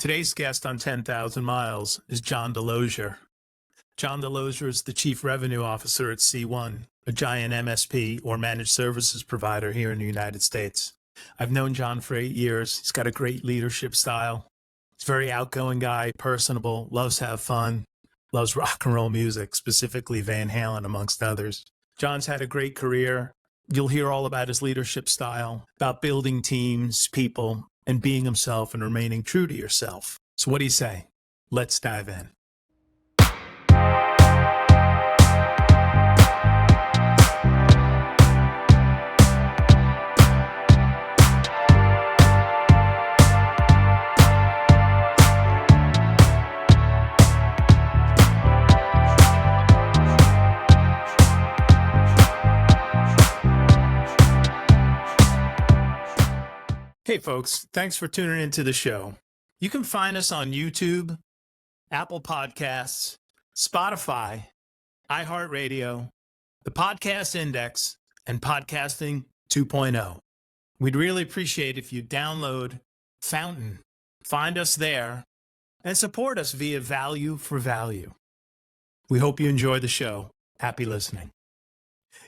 Today's guest on 10,000 Miles is John DeLozier. John DeLozier is the Chief Revenue Officer at C1, a giant MSP or managed services provider here in the United States. I've known John for 8 years. He's got a great leadership style. He's a very outgoing guy, personable, loves to have fun, loves rock and roll music, specifically Van Halen, amongst others. John's had a great career. You'll hear all about his leadership style, about building teams, people, and being himself and remaining true to yourself. So what do you say? Let's dive in. Hey folks, thanks for tuning into the show. You can find us on YouTube, Apple Podcasts, Spotify, iHeartRadio, the Podcast Index, and Podcasting 2.0. We'd really appreciate if you download Fountain, find us there, and support us via Value for Value. We hope you enjoy the show. Happy listening.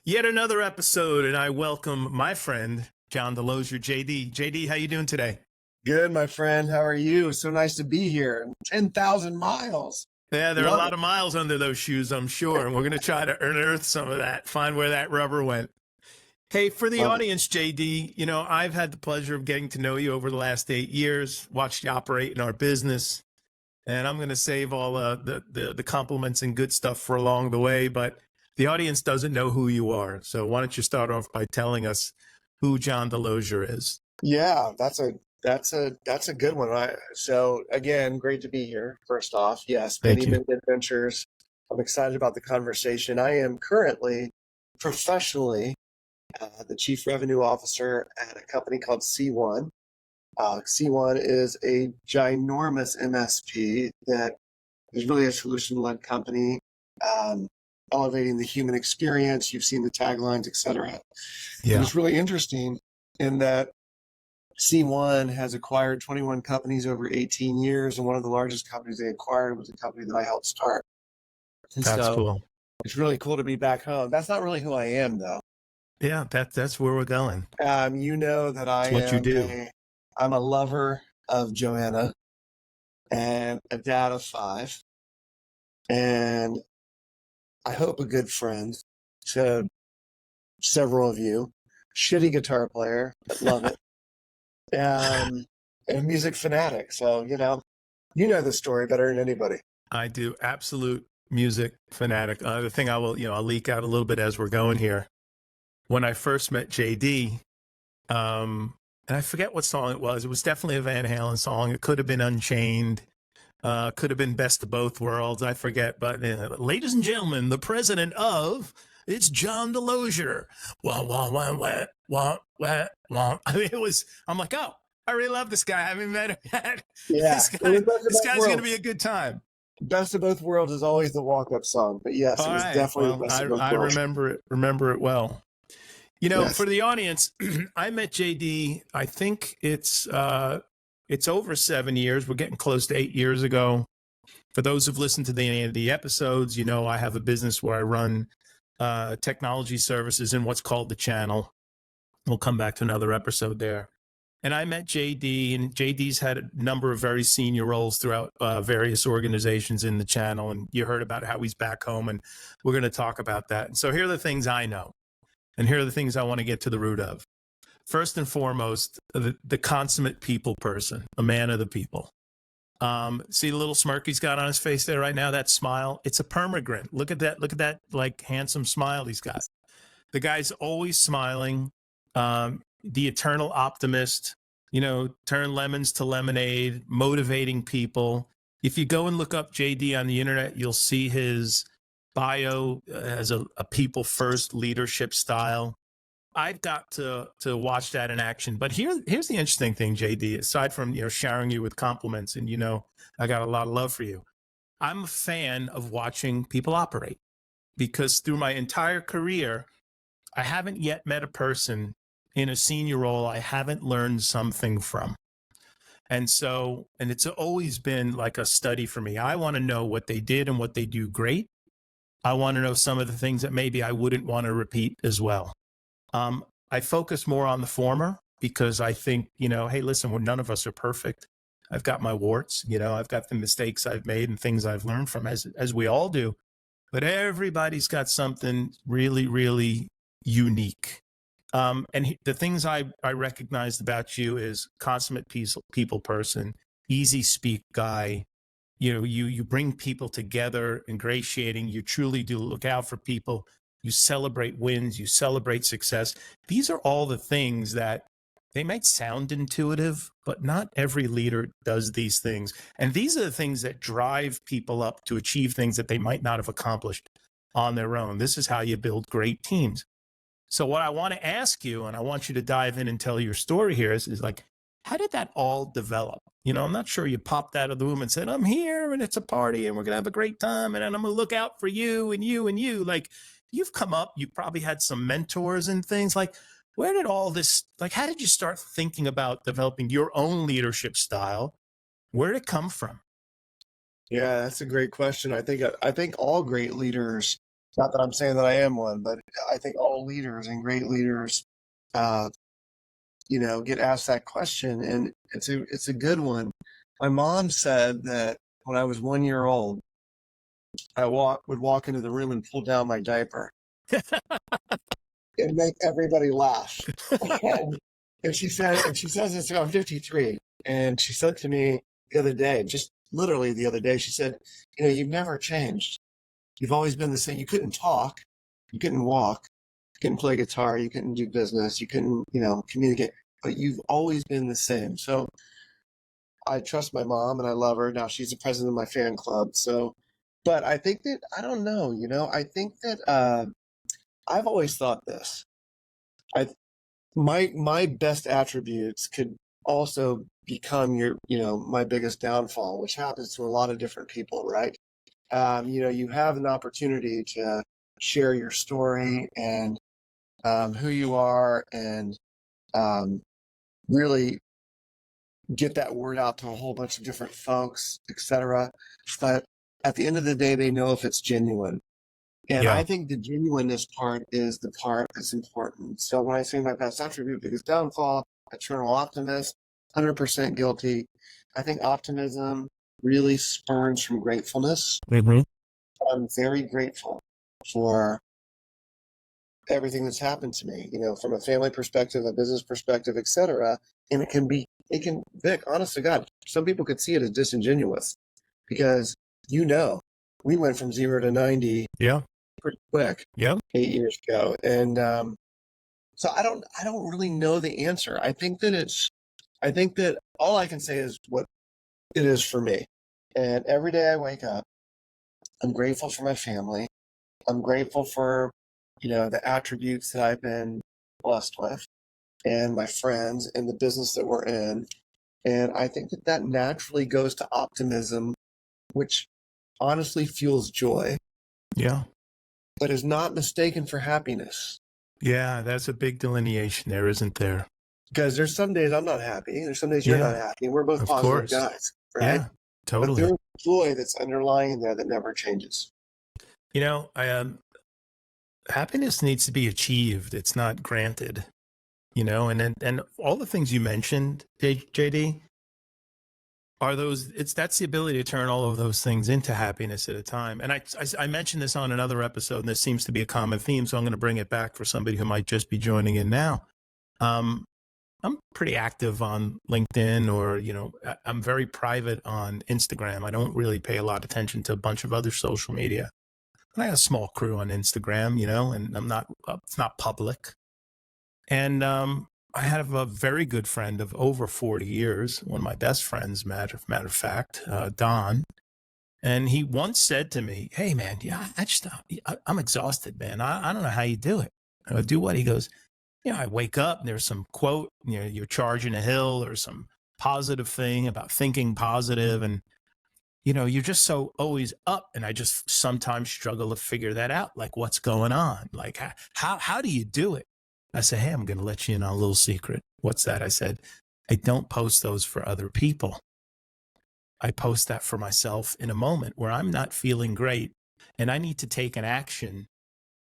Yet another episode, and I welcome my friend, John DeLozier, JD. JD, how you doing today? Good, my friend. How are you? So nice to be here. 10,000 miles. Yeah, there are a lot of miles under those shoes, I'm sure. And we're going to try to unearth some of that, find where that rubber went. Hey, for the audience, JD, you know, I've had the pleasure of getting to know you over the last 8 years, watched you operate in our business. And I'm going to save all the compliments and good stuff for along the way. But the audience doesn't know who you are. So why don't you start off by telling us who John DeLozier is? Yeah, that's a good one. So again, great to be here. First off, yes, many adventures. I'm excited about the conversation. I am currently professionally the Chief Revenue Officer at a company called C1. C1 is a ginormous MSP that is really a solution-led company. Elevating the human experience. You've seen the taglines, et cetera. Yeah. It's really interesting in that C1 has acquired 21 companies over 18 years, and one of the largest companies they acquired was a company that I helped start. And that's cool. It's really cool to be back home. That's not really who I am, though. Yeah, that's where we're going. You know that I'm a lover of Joanna and a dad of 5. And I hope a good friend to several of you. Shitty guitar player, but love it. And a music fanatic. So, you know the story better than anybody. I do. Absolute music fanatic. The thing I'll leak out a little bit as we're going here. When I first met JD, and I forget what song it was definitely a Van Halen song. It could have been Unchained. Could have been Best of Both Worlds. I forget. But ladies and gentlemen, the president of, it's John DeLozier. Wah, wah, wah, wah, wah, wah, wah. I mean, I'm like, oh, I really love this guy. I haven't met him yet. Yeah. This guy's going to be a good time. Best of Both Worlds is always the walk-up song. But yes, it was definitely Best of Both Worlds. I remember it well. You know, For the audience, I met JD, I think it's over 7 years. We're getting close to 8 years ago. For those who've listened to any of the episodes, you know I have a business where I run technology services in what's called the channel. We'll come back to another episode there. And I met JD, and JD's had a number of very senior roles throughout various organizations in the channel. And you heard about how he's back home, and we're going to talk about that. And so here are the things I know, and here are the things I want to get to the root of. First and foremost, the consummate people person, a man of the people. See the little smirk he's got on his face there right now, that smile? It's a permagrin. Look at that like handsome smile he's got. The guy's always smiling, the eternal optimist, turn lemons to lemonade, motivating people. If you go and look up JD on the internet, you'll see his bio as a people first leadership style. I've got to watch that in action. But here's the interesting thing, JD, aside from, showering you with compliments, and, I got a lot of love for you. I'm a fan of watching people operate, because through my entire career, I haven't yet met a person in a senior role I haven't learned something from. And so, and it's always been like a study for me. I want to know what they did and what they do great. I want to know some of the things that maybe I wouldn't want to repeat as well. I focus more on the former because I think, hey, listen, none of us are perfect. I've got my warts, I've got the mistakes I've made and things I've learned from, as we all do. But everybody's got something really, really unique. The things I recognized about you is consummate people person, easy speak guy. You bring people together, ingratiating. You truly do look out for people. You celebrate wins. You celebrate success. These are all the things that they might sound intuitive, but not every leader does these things. And these are the things that drive people up to achieve things that they might not have accomplished on their own. This is how you build great teams. So what I want to ask you, and I want you to dive in and tell your story here, is like, how did that all develop? I'm not sure you popped out of the womb and said, I'm here and it's a party and we're going to have a great time and I'm going to look out for you and you and you. Like, you've come up, you probably had some mentors and things. Like, where did all this, like, how did you start thinking about developing your own leadership style? Where did it come from? Yeah, that's a great question. I think all great leaders, not that I'm saying that I am one, but I think all leaders and great leaders, get asked that question, and it's a good one. My mom said that when I was 1 year old, I would walk into the room and pull down my diaper and make everybody laugh. and she says this, I'm 53, and she said to me the other day, just literally the other day, she said, you've never changed. You've always been the same. You couldn't talk, you couldn't walk, you couldn't play guitar, you couldn't do business, you couldn't, communicate, but you've always been the same. So I trust my mom and I love her. Now she's the president of my fan club. So, but I think that, I don't know, I think that I've always thought this. My best attributes could also become my biggest downfall, which happens to a lot of different people, right? You have an opportunity to share your story and who you are and really get that word out to a whole bunch of different folks, etc. But at the end of the day, they know if it's genuine. And I think the genuineness part is the part that's important. So when I say my best attribute, biggest downfall, eternal optimist, 100% guilty. I think optimism really spurns from gratefulness. Mm-hmm. I'm very grateful for everything that's happened to me, from a family perspective, a business perspective, etc. And Vic, honest to God, some people could see it as disingenuous because, we went from 0 to 90 pretty quick 8 years ago. And so I don't really know the answer. I think that all I can say is what it is for me. And every day I wake up, I'm grateful for my family. I'm grateful for, the attributes that I've been blessed with and my friends and the business that we're in. And I think that naturally goes to optimism, which honestly fuels joy. Yeah. But is not mistaken for happiness. Yeah, that's a big delineation there, isn't there? Because there's some days I'm not happy. There's some days you're not happy. We're both positive guys, right? Yeah, totally. But there's joy that's underlying there that never changes. Happiness needs to be achieved. It's not granted, and all the things you mentioned, JD, are that's the ability to turn all of those things into happiness at a time. And I mentioned this on another episode, and this seems to be a common theme. So I'm going to bring it back for somebody who might just be joining in now. I'm pretty active on LinkedIn, or, I'm very private on Instagram. I don't really pay a lot of attention to a bunch of other social media. And I have a small crew on Instagram, and it's not public. And I have a very good friend of over 40 years, one of my best friends, matter of fact, Don. And he once said to me, hey, man, I'm exhausted, man. I don't know how you do it. I go, do what? He goes, I wake up and there's some quote, you're charging a hill or some positive thing about thinking positive. And, you're just so always up. And I just sometimes struggle to figure that out. Like, what's going on? Like, how do you do it? I said, hey, I'm going to let you in on a little secret. What's that? I said, I don't post those for other people. I post that for myself in a moment where I'm not feeling great and I need to take an action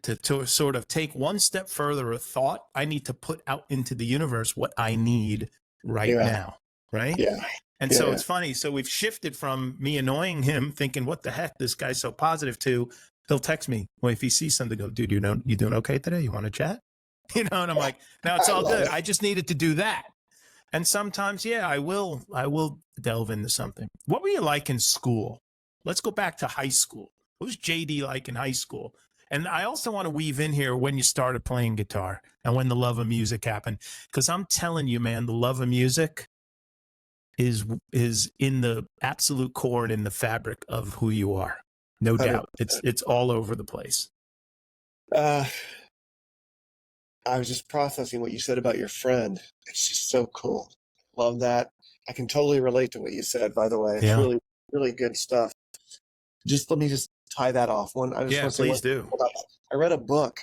to sort of take one step further a thought. I need to put out into the universe what I need right now. Right. Yeah. And so it's funny. So we've shifted from me annoying him, thinking, what the heck, this guy's so positive, to he'll text me. Well, if he sees something, go, dude, you doing okay today? You want to chat? And I'm like, no, it's all good. I just needed to do that. And sometimes, I will delve into something. What were you like in school? Let's go back to high school. What was JD like in high school? And I also want to weave in here when you started playing guitar and when the love of music happened. Because I'm telling you, man, the love of music is in the absolute core and in the fabric of who you are. No doubt. It's all over the place. I was just processing what you said about your friend. It's just so cool. Love that. I can totally relate to what you said, by the way. It's really, really good stuff. Let me tie that off. Please do. I read a book.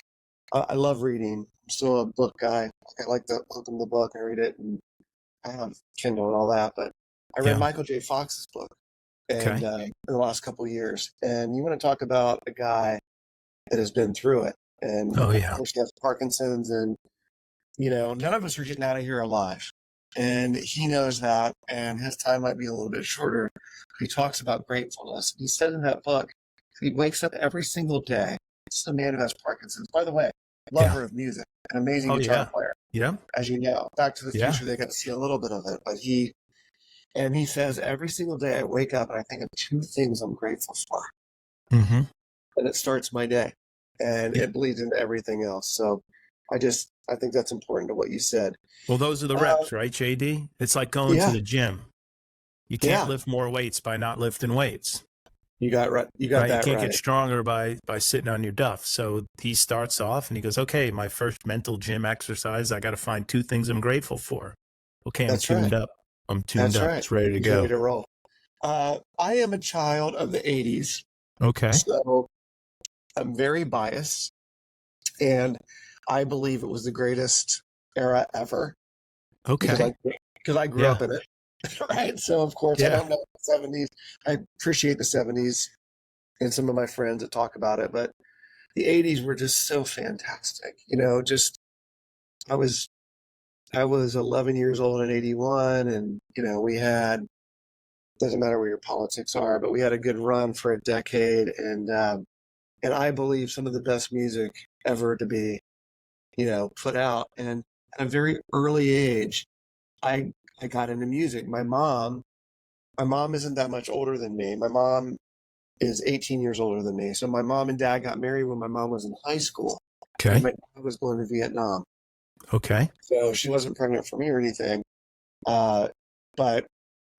I love reading. I'm still a book guy. I like to open the book and read it, and I have Kindle and all that. But I read Michael J. Fox's book, and in the last couple of years. And you want to talk about a guy that has been through it, and of course he has Parkinson's, and none of us are getting out of here alive. And he knows that, and his time might be a little bit shorter. He talks about gratefulness. He said in that book, he wakes up every single day. This is a man who has Parkinson's. By the way, lover of music, an amazing guitar player. Yeah. As you know, Back to the Future, they got to see a little bit of it. But he says, every single day I wake up and I think of two things I'm grateful for. Mm-hmm. And it starts my day. And it bleeds into everything else. So I think that's important to what you said. Well, those are the reps, right, JD? It's like going to the gym. You can't lift more weights by not lifting weights. You got right. You got that right. You can't get stronger by sitting on your duff. So he starts off and he goes, okay, my first mental gym exercise, I got to find two things I'm grateful for. Okay, I'm tuned up. I'm tuned up. It's ready to go. Ready to roll. I am a child of the 80s. Okay. So I'm very biased. And I believe it was the greatest era ever. Okay. Because I grew up in it. Right. So, of course, I don't know the 70s. I appreciate the 70s and some of my friends that talk about it. But the 80s were just so fantastic. I was 11 years old in 81. And, we had, doesn't matter where your politics are, but we had a good run for a decade. And I believe some of the best music ever to be put out. And at a very early age, I got into music. My mom isn't that much older than me. My mom is 18 years older than me. So my mom and dad got married when my mom was in high school. Okay. And my dad was going to Vietnam. Okay. So she wasn't pregnant for me or anything. But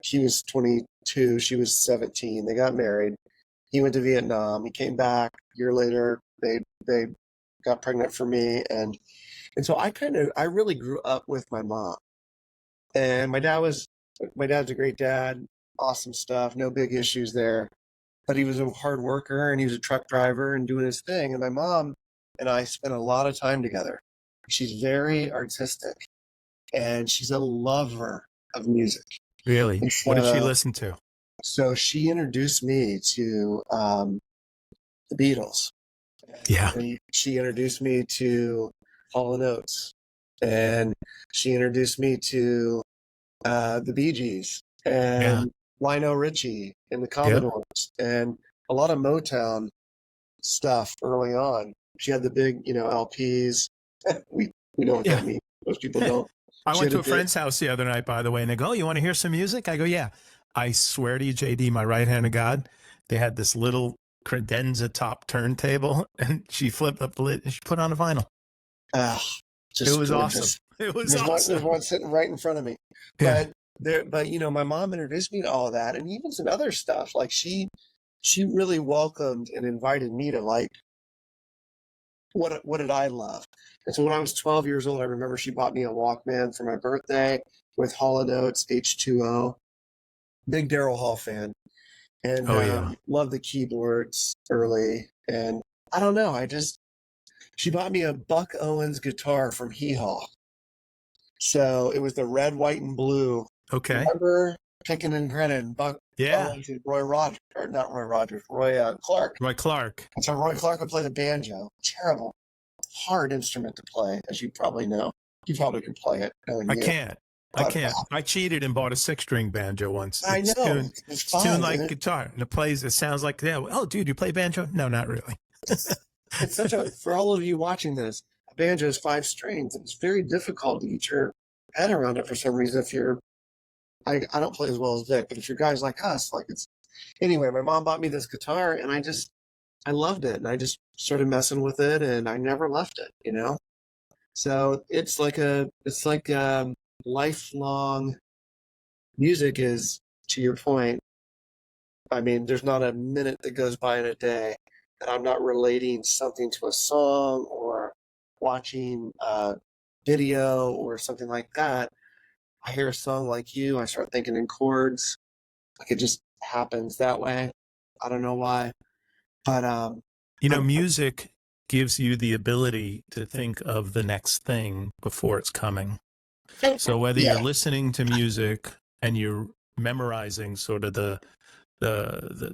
he was 22. She was 17. They got married. He went to Vietnam. He came back a year later. They got pregnant for me. And so I really grew up with my mom. And my dad's a great dad, awesome stuff, no big issues there. But he was a hard worker and he was a truck driver and doing his thing. And my mom and I spent a lot of time together. She's very artistic and she's a lover of music. Really? So, what did she listen to? So she introduced me to the Beatles. Yeah. And she introduced me to Hall & Oates. And she introduced me to the Bee Gees and Lionel Richie and the Commodores and a lot of Motown stuff early on. She had the big, LPs. we know what that means. Most people don't. I went to a friend's house the other night, by the way, and they go, "Oh, you want to hear some music?" I go, "Yeah." I swear to you, JD, my right hand of God, they had this little credenza top turntable, and she flipped up the lid and she put on a vinyl. It was awesome. There's one sitting right in front of me. Yeah. But my mom introduced me to all of that, and even some other stuff. Like she really welcomed and invited me to like what did I love. And so when I was 12 years old, I remember she bought me a Walkman for my birthday with Hall & Oates, H2O. Big Daryl Hall fan, and loved the keyboards early. And I don't know, she bought me a Buck Owens guitar from Hee Haw. So it was the red, white, and blue. Okay. Remember Pickin' and Grinning? Yeah. Roy Rogers, or not Roy Rogers, Roy Clark. Roy Clark. And so Roy Clark would play the banjo. Terrible, hard instrument to play, as you probably know. You probably can play it. I can't. I cheated and bought a 6-string banjo once. I know. It's tuned like guitar, and it sounds like that. Oh, dude, you play banjo? No, not really. It's for all of you watching this, a banjo is 5 strings. It's very difficult to get your head around it for some reason. I don't play as well as Vic, but if you're guys like us, anyway, my mom bought me this guitar and I loved it, and I just started messing with it, and I never left it. So it's like lifelong music is, to your point. I mean, there's not a minute that goes by in a day that I'm not relating something to a song or watching a video or something like that. I hear a song like you, I start thinking in chords. It just happens that way. I don't know why. But music gives you the ability to think of the next thing before it's coming. So whether you're listening to music and you're memorizing sort of the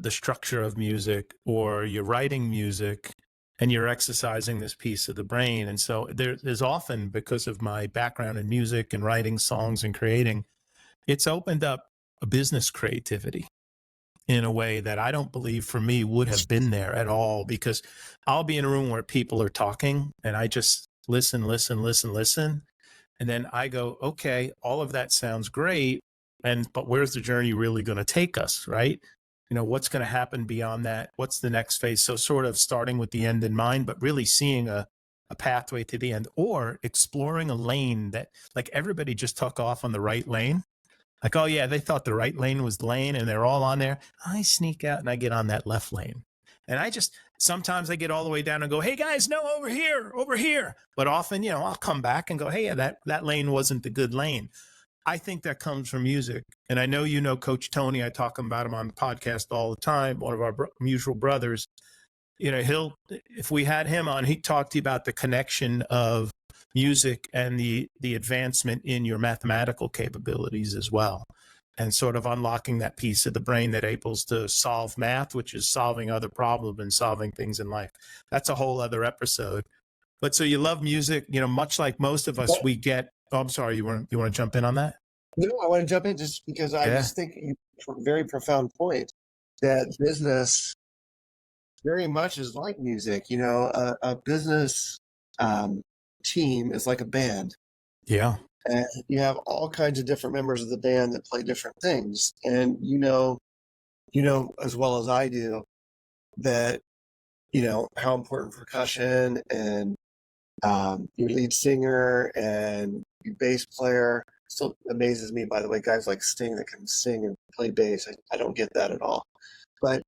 structure of music, or you're writing music and you're exercising this piece of the brain. And so there's often, because of my background in music and writing songs and creating, it's opened up a business creativity in a way that I don't believe for me would have been there at all, because I'll be in a room where people are talking and I just listen. And then I go, okay, all of that sounds great. But where's the journey really going to take us, right? What's going to happen beyond that? What's the next phase? So sort of starting with the end in mind, but really seeing a pathway to the end, or exploring a lane that, like, everybody just took off on the right lane. Like, oh yeah, they thought the right lane was the lane and they're all on there. I sneak out and I get on that left lane. And sometimes I get all the way down and go, hey guys, no, over here. But often, I'll come back and go, hey, yeah, that lane wasn't the good lane. I think that comes from music. And I know, Coach Tony, I talk about him on the podcast all the time, one of our mutual brothers. If we had him on, he'd talk to you about the connection of music and the advancement in your mathematical capabilities as well, and sort of unlocking that piece of the brain that enables to solve math, which is solving other problems and solving things in life. That's a whole other episode. But so you love music, much like most of us, we get. Oh, I'm sorry. You want to jump in on that? No, I want to jump in just because I just think very profound point that business very much is like music. A business team is like a band. Yeah. And you have all kinds of different members of the band that play different things. And as well as I do that, how important percussion and your lead singer and your bass player still amazes me, by the way, guys like Sting that can sing and play bass. I don't get that at all. But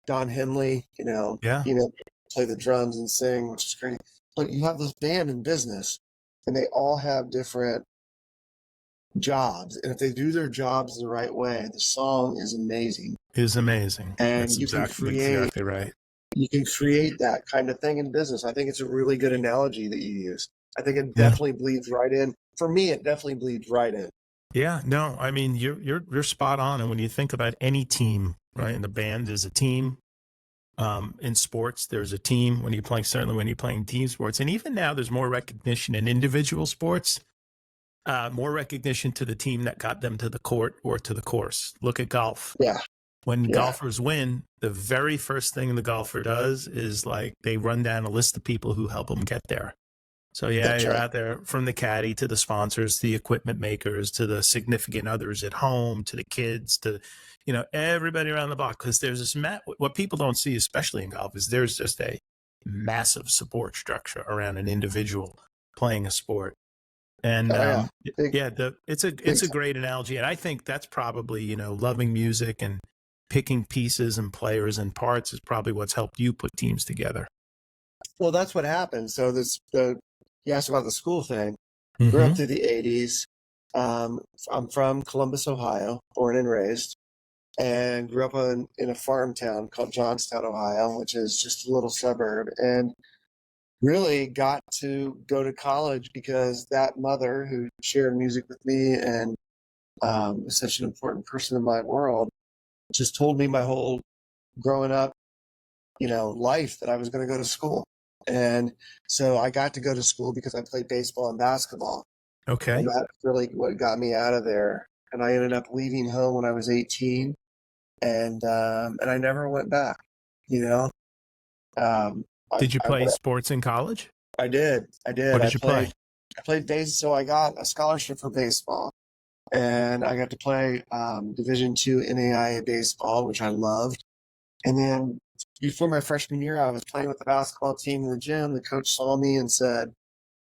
Don Henley, play the drums and sing, which is great. But you have this band in business, and they all have different jobs. And if they do their jobs the right way, the song is amazing. And that's exactly right. You can create that kind of thing in business. I think it's a really good analogy that you use. I think it definitely bleeds right in. For me, it definitely bleeds right in. Yeah, no, I mean, you're spot on. And when you think about any team, right, and the band is a team. In sports, there's a team certainly when you're playing team sports. And even now there's more recognition in individual sports, more recognition to the team that got them to the court or to the course. Look at golf. Yeah. When golfers win, the very first thing the golfer does is they run down a list of people who help them get there. So you're out there, from the caddy to the sponsors, the equipment makers, to the significant others at home, to the kids, to, everybody around the block. Because there's this, what people don't see, especially in golf, is there's just a massive support structure around an individual playing a sport. And it's a great analogy. And I think that's probably, loving music and picking pieces and players and parts is probably what's helped you put teams together. Well, that's what happened. So you asked about the school thing. Grew up through the 80s. I'm from Columbus, Ohio, born and raised, and grew up in a farm town called Johnstown, Ohio, which is just a little suburb. And really got to go to college because that mother who shared music with me and was such an important person in my world just told me my whole growing up, life that I was going to go to school. And so I got to go to school because I played baseball and basketball. Okay. And that's really what got me out of there. And I ended up leaving home when I was 18, and I never went back. You know, Did you play sports in college? I did. What did you play? I played base, so I got a scholarship for baseball, and I got to play Division II NAIA baseball, which I loved. And then before my freshman year, I was playing with the basketball team in the gym. The coach saw me and said,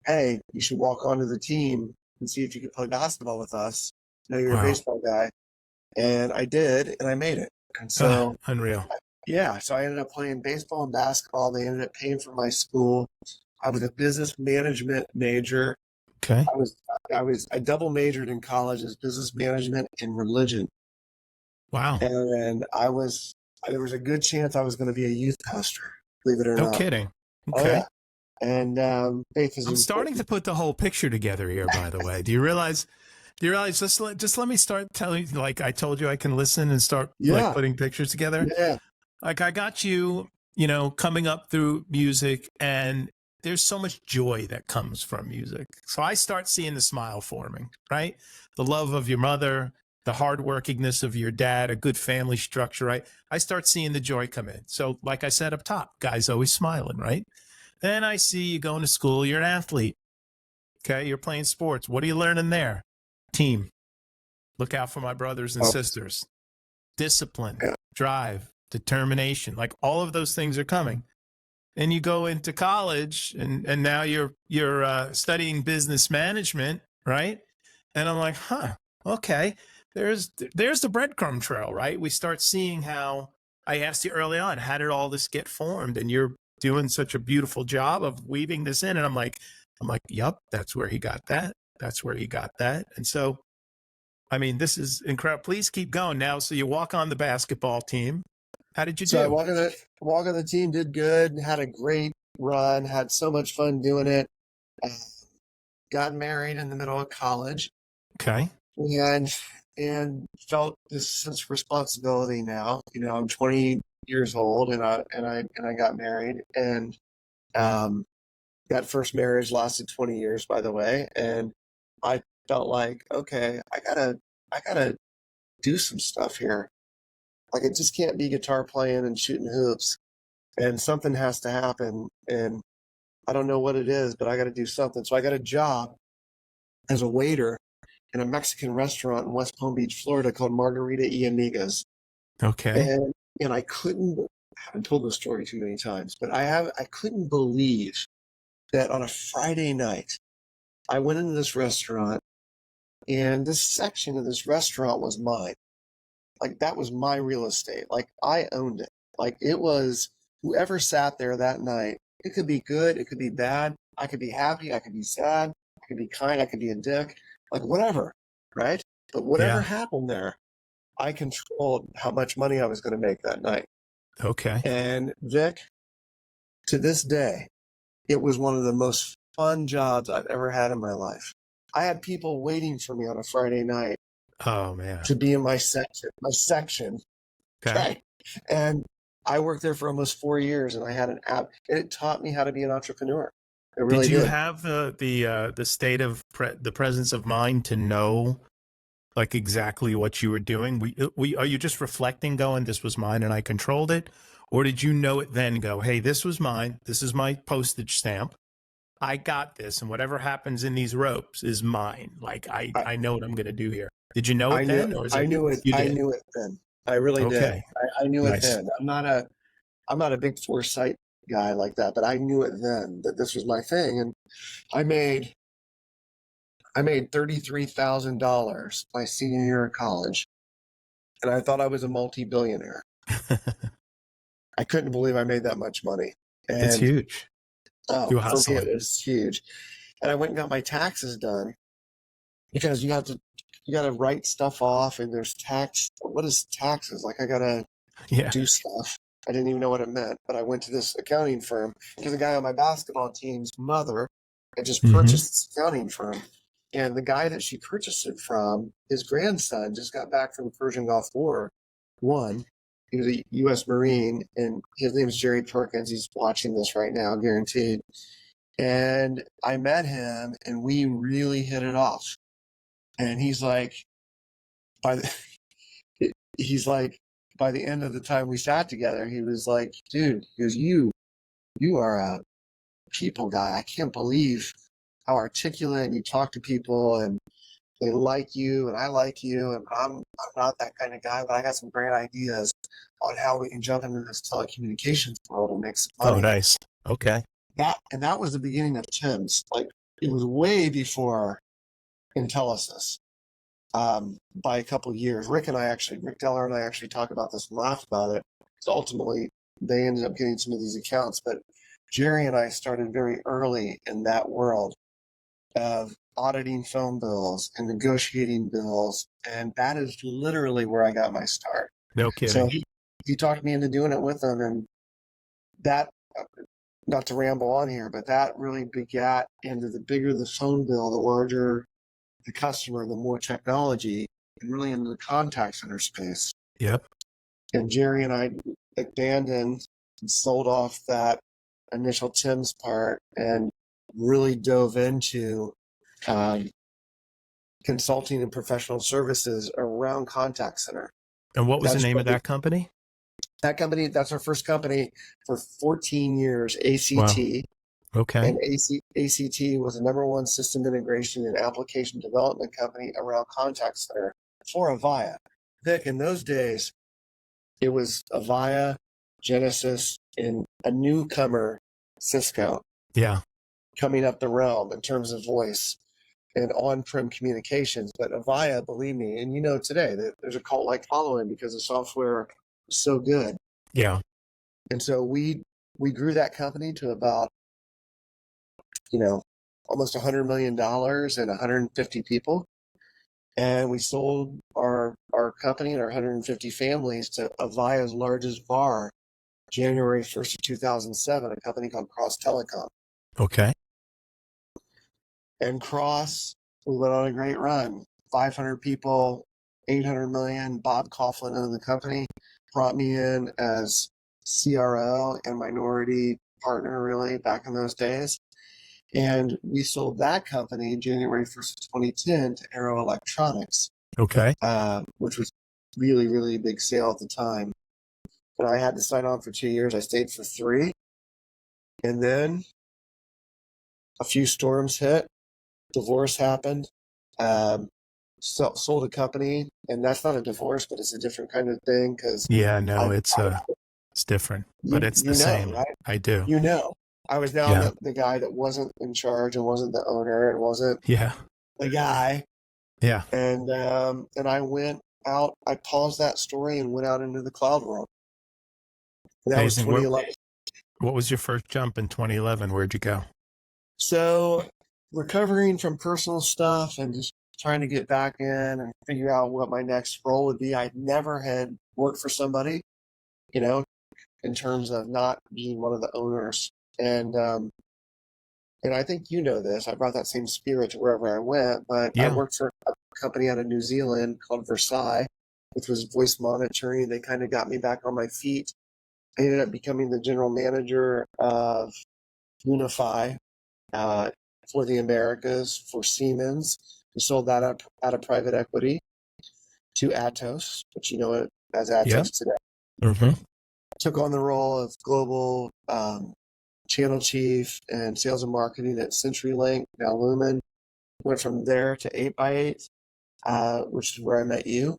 "Hey, you should walk onto the team and see if you could play basketball with us. I know you're a baseball guy." And I did, and I made it. And so, unreal. Yeah, so I ended up playing baseball and basketball. They ended up paying for my school. I was a business management major. Okay. I double majored in college as business management and religion. Wow. And there was a good chance I was going to be a youth pastor, believe it or not. No kidding. Okay. Oh, yeah. And faith is I'm starting to put the whole picture together here, by the way. Do you realize just let me start telling you, like I told you I can listen and start like putting pictures together. Yeah. Like I got you, coming up through music, and there's so much joy that comes from music. So I start seeing the smile forming, right? The love of your mother, the hardworkingness of your dad, a good family structure, right? I start seeing the joy come in. So like I said up top, guys always smiling, right? Then I see you going to school, you're an athlete. Okay, you're playing sports. What are you learning there? Team. Look out for my brothers and sisters. Discipline, drive, determination, like all of those things are coming. And you go into college and now you're studying business management, right? And I'm like, okay, there's the breadcrumb trail, right? We start seeing how I asked you early on, how did all this get formed? And you're doing such a beautiful job of weaving this in. And I'm like, yup, that's where he got that. That's where he got that. And so, I mean, this is incredible. Please keep going now. So you walk on the basketball team. How did you do? So I walk on the team, did good, had a great run, had so much fun doing it. Got married in the middle of college. Okay. And felt this sense of responsibility now. I'm 20 years old and I got married, and that first marriage lasted 20 years, by the way. And I felt like, okay, I gotta do some stuff here. Like, it just can't be guitar playing and shooting hoops, and something has to happen. And I don't know what it is, but I got to do something. So I got a job as a waiter in a Mexican restaurant in West Palm Beach, Florida, called Margarita y Amigas. Okay. And I haven't told this story too many times, but I couldn't believe that on a Friday night, I went into this restaurant, and this section of this restaurant was mine. Like, that was my real estate. Like, I owned it. Like, it was whoever sat there that night. It could be good. It could be bad. I could be happy. I could be sad. I could be kind. I could be a dick. Like, whatever. Right? But whatever happened there, I controlled how much money I was going to make that night. Okay. And Vic, to this day, it was one of the most fun jobs I've ever had in my life. I had people waiting for me on a Friday night. Oh man. To be in my section. Okay. Right. And I worked there for almost 4 years, and I had an app. It taught me how to be an entrepreneur. It really did. You have the state of the presence of mind to know, like, exactly what you were doing? Are you just reflecting, going, this was mine and I controlled it? Or did you know it then, go, hey, this was mine. This is my postage stamp. I got this, and whatever happens in these ropes is mine. Like, I know what I'm going to do here. Did you know it then? I knew it. I knew it then. I really did. I knew it then. I'm not a big foresight guy like that, but I knew it then that this was my thing. And I made $33,000 my senior year of college, and I thought I was a multi-billionaire. I couldn't believe I made that much money. And it's huge. Oh, for me, it was huge. And I went and got my taxes done, because you got to write stuff off, and there's tax. What is taxes? Like, I got to do stuff. I didn't even know what it meant, but I went to this accounting firm because the guy on my basketball team's mother had just purchased this accounting firm. And the guy that she purchased it from, his grandson just got back from the Persian Gulf War. He was a U.S. Marine, and his name is Jerry Perkins. He's watching this right now, guaranteed. And I met him, and we really hit it off. And he's like, by the end of the time we sat together, he was like, dude, he goes, you are a people guy. I can't believe how articulate you talk to people, and they like you, and I like you, and I'm not that kind of guy, but I got some great ideas on how we can jump into this telecommunications world and make some money. Oh, nice. Okay. That was the beginning of Tim's. Like, it was way before Intelisys. By a couple of years. Rick Deller and I actually talk about this and laugh about it. So ultimately, they ended up getting some of these accounts, but Jerry and I started very early in that world of auditing phone bills and negotiating bills, and that is literally where I got my start. No kidding. So he talked me into doing it with him, and that, not to ramble on here, but that really begat into the bigger the phone bill, the larger the customer, the more technology, and really into the contact center space. Yep. And Jerry and I abandoned and sold off that initial Tim's part and really dove into consulting and professional services around contact center. And what was the name of that company? That company, that's our first company for 14 years, ACT. Wow. Okay. And ACT was the number one system integration and application development company around contact center for Avaya. Vic, in those days, it was Avaya, Genesis, and a newcomer, Cisco. Yeah. Coming up the realm in terms of voice and on-prem communications. But Avaya, believe me, and you know today that there's a cult-like following because the software was so good. Yeah. And so we grew that company to about, almost $100 million and 150 people. And we sold our company and our 150 families to Avaya's largest VAR, January 1st of 2007, a company called Cross Telecom. Okay. And Cross, we went on a great run. 500 people, 800 million. Bob Coughlin owned the company, brought me in as CRO and minority partner, really, back in those days. And we sold that company January 1st of 2010 to Arrow Electronics. Okay. Which was really, really a big sale at the time. But I had to sign on for 2 years. I stayed for 3. And then a few storms hit. Divorce happened. Sold a company. And that's not a divorce, but it's a different kind of thing. Yeah, no, it's different, but it's the same. Right? I do. I was now the guy that wasn't in charge and wasn't the owner and wasn't the guy. Yeah. And I went out, I paused that story and went out into the cloud world. That Amazing. was 2011. What was your first jump in 2011? Where'd you go? So recovering from personal stuff and just trying to get back in and figure out what my next role would be. I never had worked for somebody, in terms of not being one of the owners. And I think this. I brought that same spirit to wherever I went, but I worked for a company out of New Zealand called Versailles, which was voice monitoring. They kind of got me back on my feet. I ended up becoming the general manager of Unify for the Americas for Siemens. We sold that up out of private equity to Atos, which you know it as Atos today. Mm-hmm. Took on the role of global channel chief and sales and marketing at CenturyLink, now Lumen. Went from there to 8x8, which is where I met you,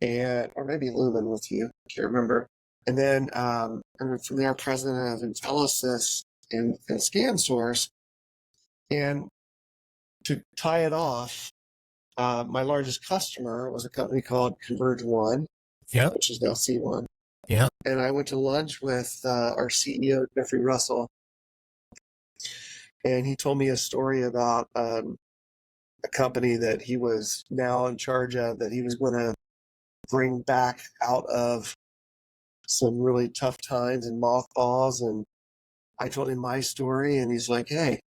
or maybe Lumen with you, I can't remember. And then from there, president of Intelisys and ScanSource. And to tie it off, my largest customer was a company called Converge One, which is now C1. Yeah. And I went to lunch with our CEO, Jeffrey Russell. And he told me a story about a company that he was now in charge of, that he was going to bring back out of some really tough times and mothballs. And I told him my story, and he's like, hey,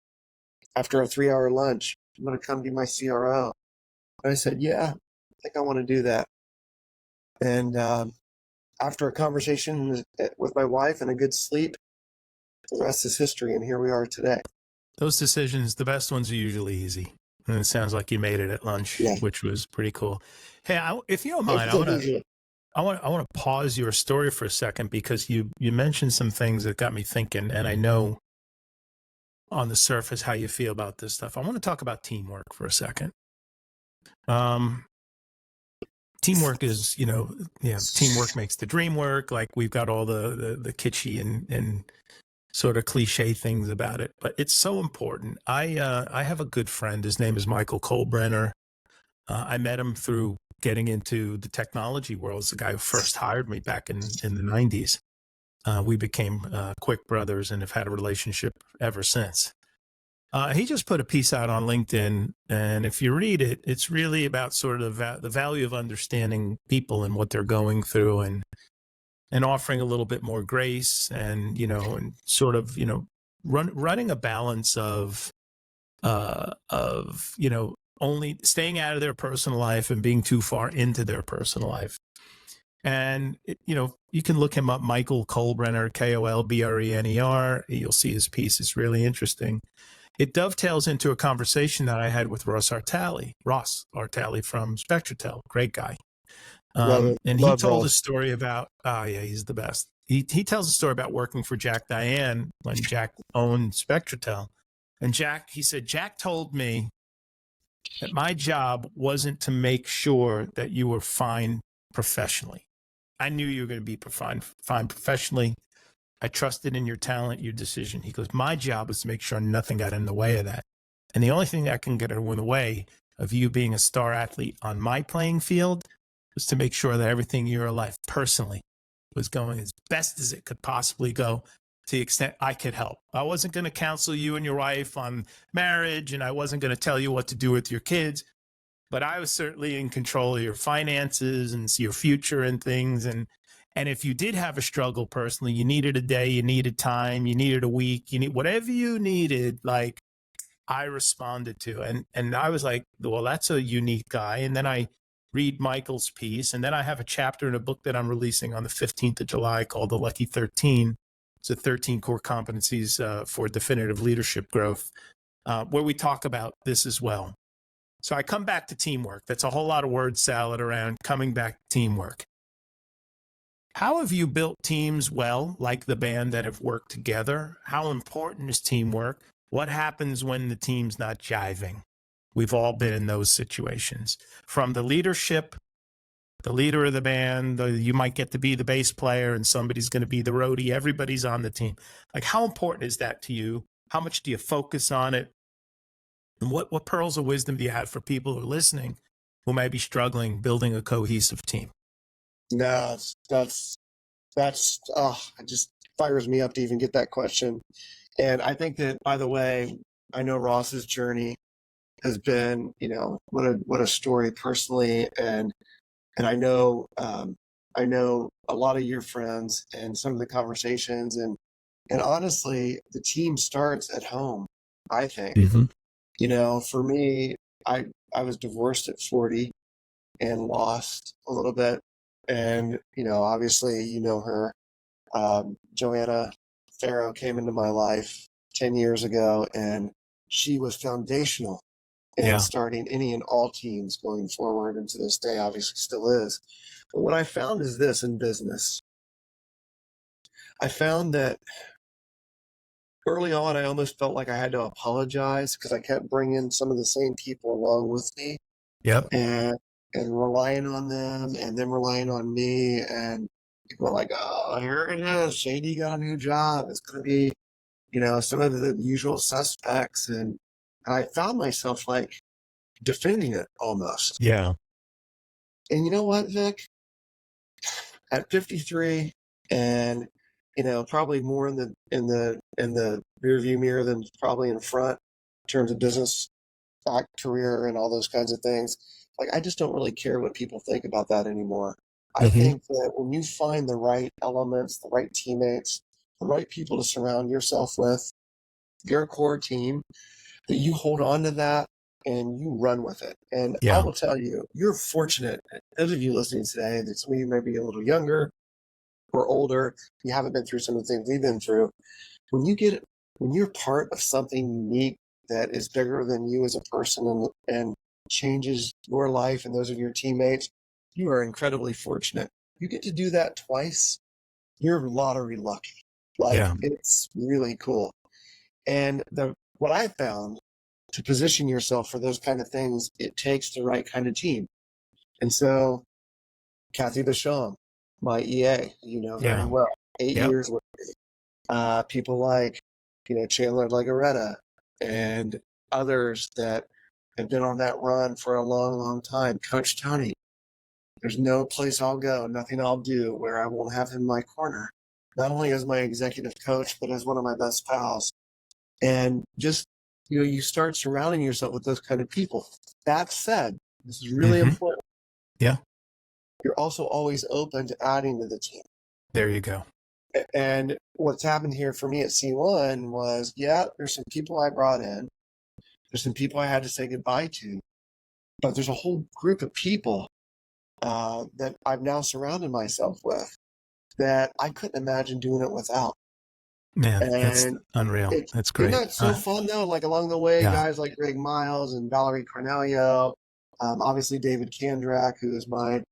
after a 3-hour lunch, I'm going to come be my CRO. And I said, yeah, I think I want to do that. And after a conversation with my wife and a good sleep, the rest is history. And here we are today. Those decisions, the best ones, are usually easy. And it sounds like you made it at lunch, which was pretty cool. Hey, if you don't mind, I want to pause your story for a second, because you mentioned some things that got me thinking, and I know on the surface how you feel about this stuff. I want to talk about teamwork for a second. Teamwork is, teamwork makes the dream work. Like, we've got all the kitschy and sort of cliche things about it, but it's so important. I have a good friend. His name is Michael Kolbrenner. I met him through getting into the technology world. It's the guy who first hired me back in the 90s. We became quick brothers and have had a relationship ever since. He just put a piece out on LinkedIn, and if you read it, it's really about sort of the value of understanding people and what they're going through, and offering a little bit more grace, and and sort of running a balance of only staying out of their personal life and being too far into their personal life. And you can look him up, Michael Kolbrenner, Kolbrenner. You'll see his piece. It's really interesting. It dovetails into a conversation that I had with Ross Artali from Spectratel, great guy. And he told a story about, he's the best. He tells a story about working for Jack Diane when Jack owned Spectratel. And he said, Jack told me that my job wasn't to make sure that you were fine professionally. I knew you were going to be fine professionally. I trusted in your talent, your decision. He goes, my job was to make sure nothing got in the way of that. And the only thing that can get in the way of you being a star athlete on my playing field was to make sure that everything in your life personally was going as best as it could possibly go, to the extent I could help. I wasn't going to counsel you and your wife on marriage, and I wasn't going to tell you what to do with your kids, but I was certainly in control of your finances and your future and things. And if you did have a struggle personally, you needed a day, you needed time, you needed a week, you need whatever you needed, like, I responded to. And I was like, well, that's a unique guy. And then I read Michael's piece, and then I have a chapter in a book that I'm releasing on the 15th of July called The Lucky 13. It's a 13 core competencies for definitive leadership growth, where we talk about this as well. So I come back to teamwork. That's a whole lot of word salad around coming back to teamwork. How have you built teams well, like the band, that have worked together? How important is teamwork? What happens when the team's not jiving? We've all been in those situations. From the leadership, the leader of the band, you might get to be the bass player and somebody's going to be the roadie. Everybody's on the team. Like, how important is that to you? How much do you focus on it? And what pearls of wisdom do you have for people who are listening who might be struggling building a cohesive team? No, it just fires me up to even get that question. And I think that, by the way, I know Ross's journey has been, what a story personally. And I know a lot of your friends and some of the conversations, and honestly, the team starts at home, I think. Mm-hmm. For me, I was divorced at 40 and lost a little bit. And, obviously, her, Joanna Farrow came into my life 10 years ago, and she was foundational in starting any and all teams going forward. And to this day, obviously still is. But what I found is this in business. I found that early on, I almost felt like I had to apologize because I kept bringing some of the same people along with me. Yep. And relying on them, and them relying on me, and people are like, oh, here it is, Shady got a new job, it's going to be, some of the usual suspects, and I found myself like defending it almost. Yeah. And you know what, Vic? At 53, and probably more in the rearview mirror than probably in front in terms of business, back career, and all those kinds of things. Like, I just don't really care what people think about that anymore. I think that when you find the right elements, the right teammates, the right people to surround yourself with, your core team, that you hold on to that and you run with it. And I Yeah. will tell you, you're fortunate, those of you listening today, that some of you may be a little younger or older, you haven't been through some of the things we've been through. When you're part of something unique that is bigger than you as a person and changes your life and those of your teammates, you are incredibly fortunate. You get to do that twice. You're lottery lucky. It's really cool. And what I found, to position yourself for those kind of things, it takes the right kind of team. And so Kathy Basham, my EA, very well, 8 years with me. People like, Chandler Legaretta and others that have been on that run for a long, long time. Coach Tony, there's no place I'll go, nothing I'll do where I won't have him in my corner, not only as my executive coach, but as one of my best pals. And just, you start surrounding yourself with those kind of people. That said, this is really important. Yeah. You're also always open to adding to the team. There you go. And what's happened here for me at C1 was, there's some people I brought in. There's some people I had to say goodbye to. But there's a whole group of people that I've now surrounded myself with that I couldn't imagine doing it without. Man, that's unreal. That's great. Isn't that so fun, though? Like, along the way, guys like Greg Miles and Valerie Cornelio, obviously David Kandrak, who is my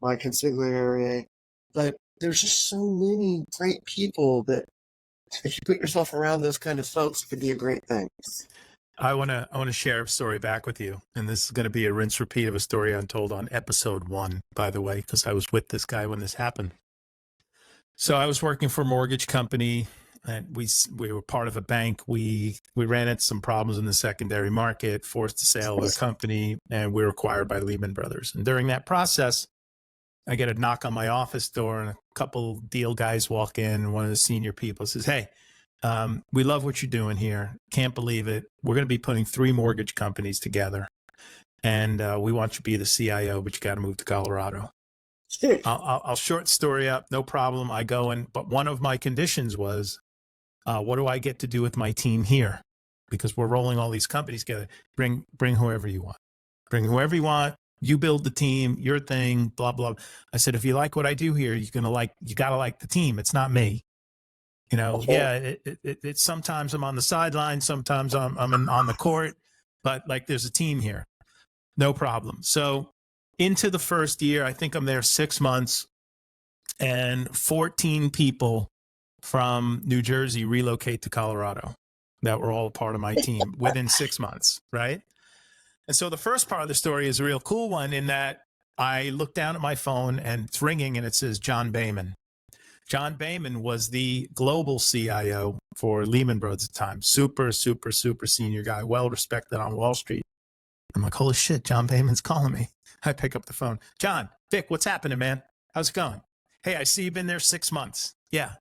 consigliere. But there's just so many great people that if you put yourself around those kind of folks, it could be a great thing. I want to share a story back with you. And this is going to be a rinse repeat of a story untold on episode 1, by the way, because I was with this guy when this happened. So I was working for a mortgage company, and we were part of a bank. We ran into some problems in the secondary market, forced to sell the company, and we were acquired by Lehman Brothers. And during that process, I get a knock on my office door, and a couple deal guys walk in, and one of the senior people says, "Hey, we love what you're doing here. Can't believe it. We're going to be putting 3 mortgage companies together, and we want you to be the CIO, but you got to move to Colorado." I'll short the story up. No problem. I go in, but one of my conditions was, what do I get to do with my team here? Because we're rolling all these companies together. Bring whoever you want. Bring whoever you want. You build the team, your thing, blah, blah. I said, if you like what I do here, you got to like the team. It's not me. It's sometimes I'm on the sideline, sometimes I'm on the court, but like there's a team here. No problem. So into the first year, I think I'm there 6 months, and 14 people from New Jersey relocate to Colorado that were all part of my team within 6 months, right? And so the first part of the story is a real cool one in that I look down at my phone and it's ringing and it says John Behnman. John Behnman was the global CIO for Lehman Brothers at the time. Super, super, super senior guy, well respected on Wall Street. I'm like, holy shit, John Behnman's calling me. I pick up the phone. John, Vic, what's happening, man? How's it going? Hey, I see you've been there 6 months. Yeah.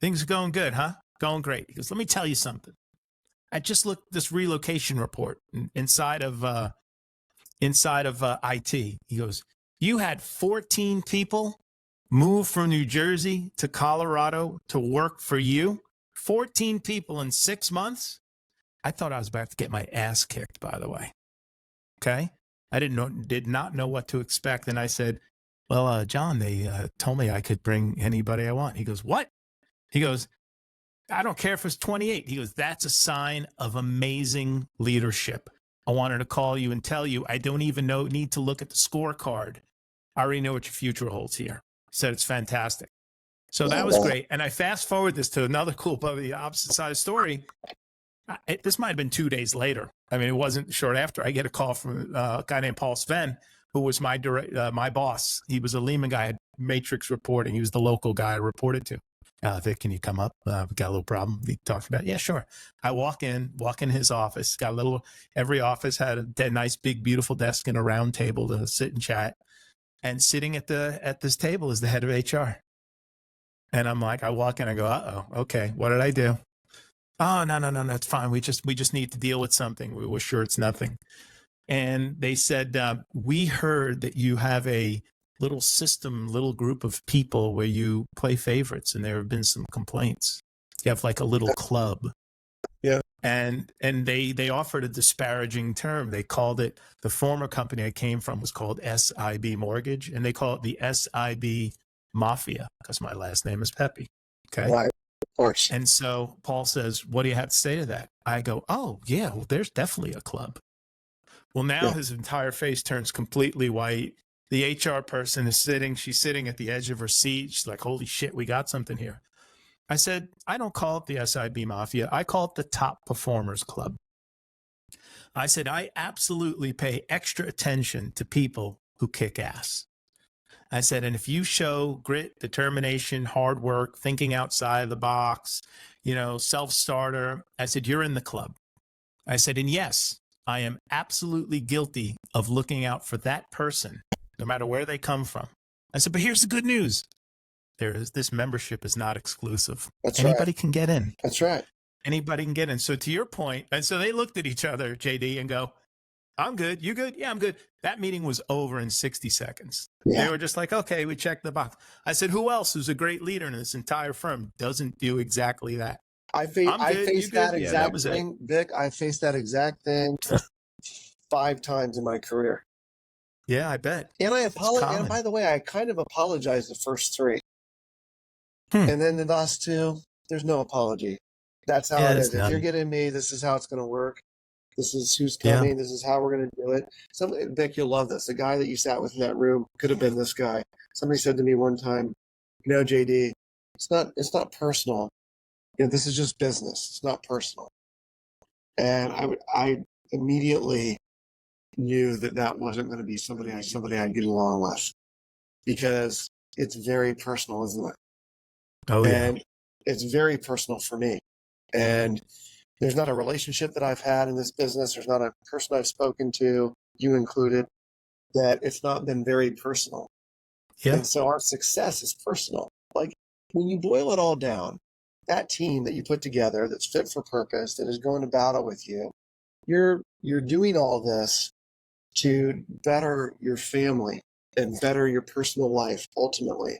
Things are going good, huh? Going great. He goes, let me tell you something. I just looked at this relocation report inside of IT. He goes, you had 14 people move from New Jersey to Colorado to work for you. 14 people in 6 months. I thought I was about to get my ass kicked, by the way. Okay. I did not know what to expect. And I said, well, John, they told me I could bring anybody I want. He goes, what? He goes, I don't care if it's 28. He goes, that's a sign of amazing leadership. I wanted to call you and tell you I don't even need to look at the scorecard. I already know what your future holds here. He said it's fantastic. So that was great. And I fast forward this to another cool, but the opposite side of the story. This might have been 2 days later. I mean, it wasn't short after. I get a call from a guy named Paul Sven, who was my boss. He was a Lehman guy, had matrix reporting. He was the local guy I reported to. Vic, can you come up? We got a little problem. We talked about it. Yeah, sure. I walk in his office. Every office had a nice, big, beautiful desk and a round table to sit and chat. And sitting at this table is the head of HR. And I'm like, I walk in, I go, uh-oh, okay, what did I do? Oh, no, it's fine. We just need to deal with something. We were sure it's nothing. And they said, we heard that you have a little system, little group of people where you play favorites, and there have been some complaints. You have like a little club. Yeah. And they offered a disparaging term. They called it, the former company I came from was called SIB Mortgage, and they call it the SIB Mafia because my last name is Pepe. Okay. Right. Of course. And so Paul says, what do you have to say to that? I go, oh, yeah, well, there's definitely a club. Well, now his entire face turns completely white. The HR person is she's sitting at the edge of her seat. She's like, holy shit, we got something here. I said, I don't call it the SIB Mafia. I call it the Top Performers Club. I said, I absolutely pay extra attention to people who kick ass. I said, and if you show grit, determination, hard work, thinking outside the box, self-starter, I said, you're in the club. I said, and yes, I am absolutely guilty of looking out for that person, no matter where they come from. I said, but here's the good news. This membership is not exclusive. Anybody can get in. That's right. Anybody can get in. So to your point, and so they looked at each other, JD, and go, I'm good. You good? Yeah, I'm good. That meeting was over in 60 seconds. Yeah. They were just like, okay, we checked the box. I said, who else who's a great leader in this entire firm doesn't do exactly that? I faced that exact thing, Vic. I faced that exact thing 5 times in my career. Yeah, I bet. And I apologize. And by the way, I kind of apologized the first 3. And then the last 2, there's no apology. That's how it is. If you're getting me, this is how it's going to work. This is who's coming. Yeah. This is how we're going to do it. Vic, you'll love this. The guy that you sat with in that room could have been this guy. Somebody said to me one time, JD, it's not personal. This is just business. It's not personal. And I immediately knew that wasn't going to be somebody I'd get along with, because it's very personal, isn't it? Oh, yeah. And it's very personal for me. And there's not a relationship that I've had in this business. There's not a person I've spoken to, you included, that it's not been very personal. Yeah. And so our success is personal. Like, when you boil it all down, that team that you put together that's fit for purpose, that is going to battle with you, you're doing all this to better your family and better your personal life ultimately.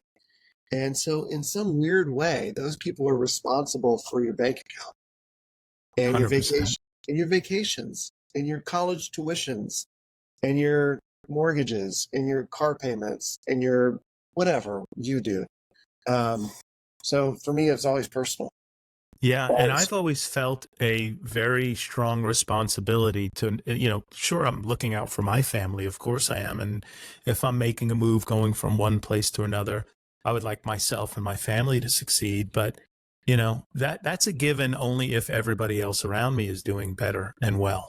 And so in some weird way, those people are responsible for your bank account and 100%. Your vacations and your college tuitions and your mortgages and your car payments and your whatever you do. So for me, it's always personal. Yeah. And I've always felt a very strong responsibility to, sure, I'm looking out for my family. Of course I am. And if I'm making a move going from one place to another, I would like myself and my family to succeed. But, that's a given only if everybody else around me is doing better and well.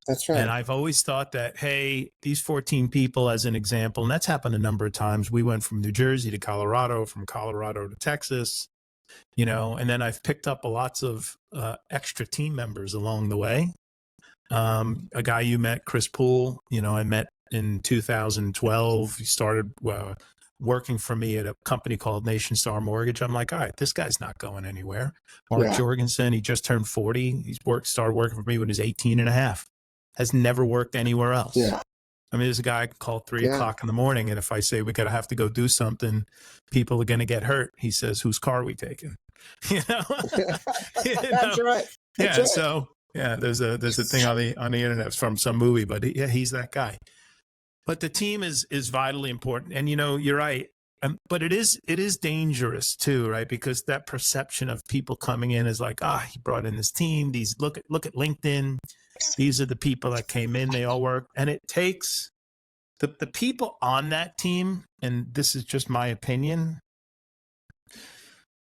That's right. And I've always thought that, hey, these 14 people, as an example, and that's happened a number of times. We went from New Jersey to Colorado, from Colorado to Texas, and then I've picked up lots of extra team members along the way. A guy you met, Chris Poole, I met in 2012. He started working for me at a company called Nation Star Mortgage. I'm like, all right, this guy's not going anywhere. Mark Jorgensen, he just turned 40. He's started working for me when he was 18 and a half. Has never worked anywhere else. Yeah. I mean, there's a guy I can call 3 o'clock in the morning, and if I say we gotta have to go do something, people are gonna get hurt. He says, whose car are we taking? That's right. That's right. So there's a thing on the internet from some movie, but he's that guy. But the team is vitally important, and you're right. But it is dangerous too, right? Because that perception of people coming in is like, he brought in this team. These look at LinkedIn. These are the people that came in. They all work, and it takes the people on that team. And this is just my opinion.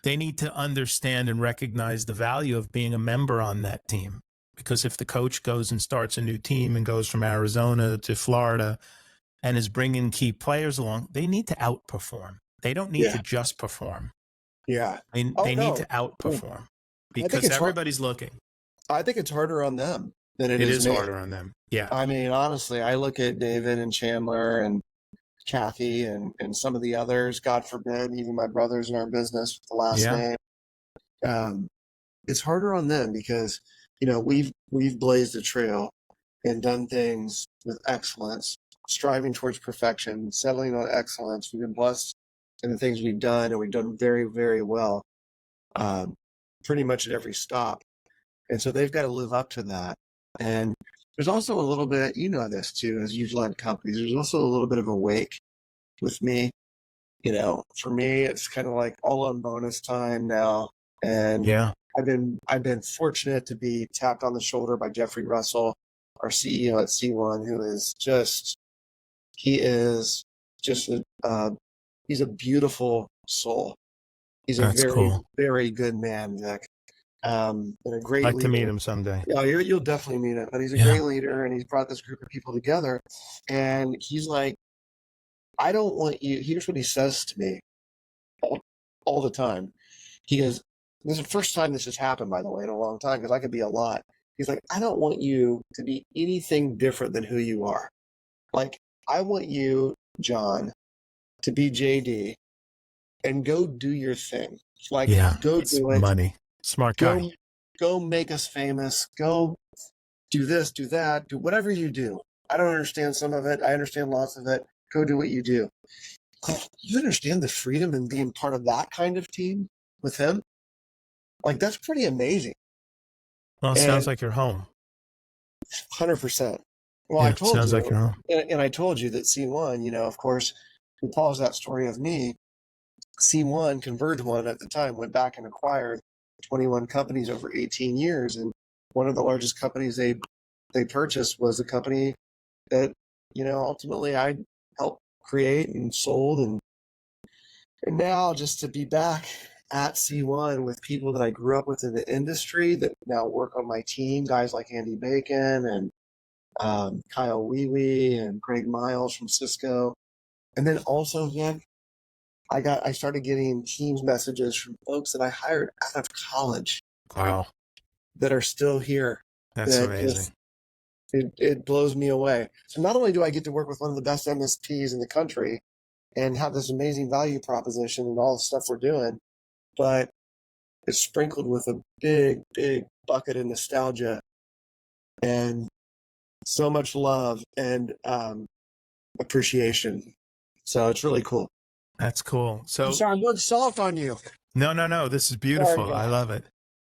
They need to understand and recognize the value of being a member on that team. Because if the coach goes and starts a new team and goes from Arizona to Florida and is bringing key players along, they need to outperform. They don't need to just perform. Yeah. They need to outperform because everybody's looking. I think it's harder on them than it is harder on them. Yeah. I mean, honestly, I look at David and Chandler and Kathy and some of the others, God forbid, even my brothers in our business with the last name. It's harder on them because, we've blazed a trail and done things with excellence. striving towards perfection, settling on excellence. We've been blessed in the things we've done, and we've done very, very well, pretty much at every stop. And so they've got to live up to that. And there's also a little bit, you know this too, as you've led companies, there's also a little bit of a wake with me. For me, it's kind of like all on bonus time now. And I've been fortunate to be tapped on the shoulder by Jeffrey Russell, our CEO at C1, who is just, he's a beautiful soul. He's a very, very good man, Vic. And a great leader. Like to meet him someday. Yeah, you'll definitely meet him. But he's a great leader, and he's brought this group of people together. And he's like, I don't want you. Here's what he says to me all the time. He goes, this is the first time this has happened, by the way, in a long time, because I could be a lot. He's like, I don't want you to be anything different than who you are. Like, I want you, John, to be JD and go do your thing. Like, go do it. Money. Smart guy. Go make us famous. Go do this, do that, do whatever you do. I don't understand some of it. I understand lots of it. Go do what you do. You understand the freedom in being part of that kind of team with him? Like, that's pretty amazing. Well, it sounds like you're home. 100%. Well, I told sounds you, like you're home. And I told you that C1, of course, we pause that story of me. C1, Converge One at the time, went back and acquired 21 companies over 18 years. And one of the largest companies they purchased was a company that, ultimately I helped create and sold. And now just to be back at C1 with people that I grew up with in the industry that now work on my team, guys like Andy Bacon and Kyle Wee and Greg Miles from Cisco. And then also, I started getting Teams messages from folks that I hired out of college. Wow. That are still here. That's amazing. It blows me away. So not only do I get to work with one of the best MSPs in the country and have this amazing value proposition and all the stuff we're doing, but it's sprinkled with a big, big bucket of nostalgia and so much love and appreciation. So it's really cool. That's cool. So I'm sorry, I'm going soft on you. No. This is beautiful. I love it.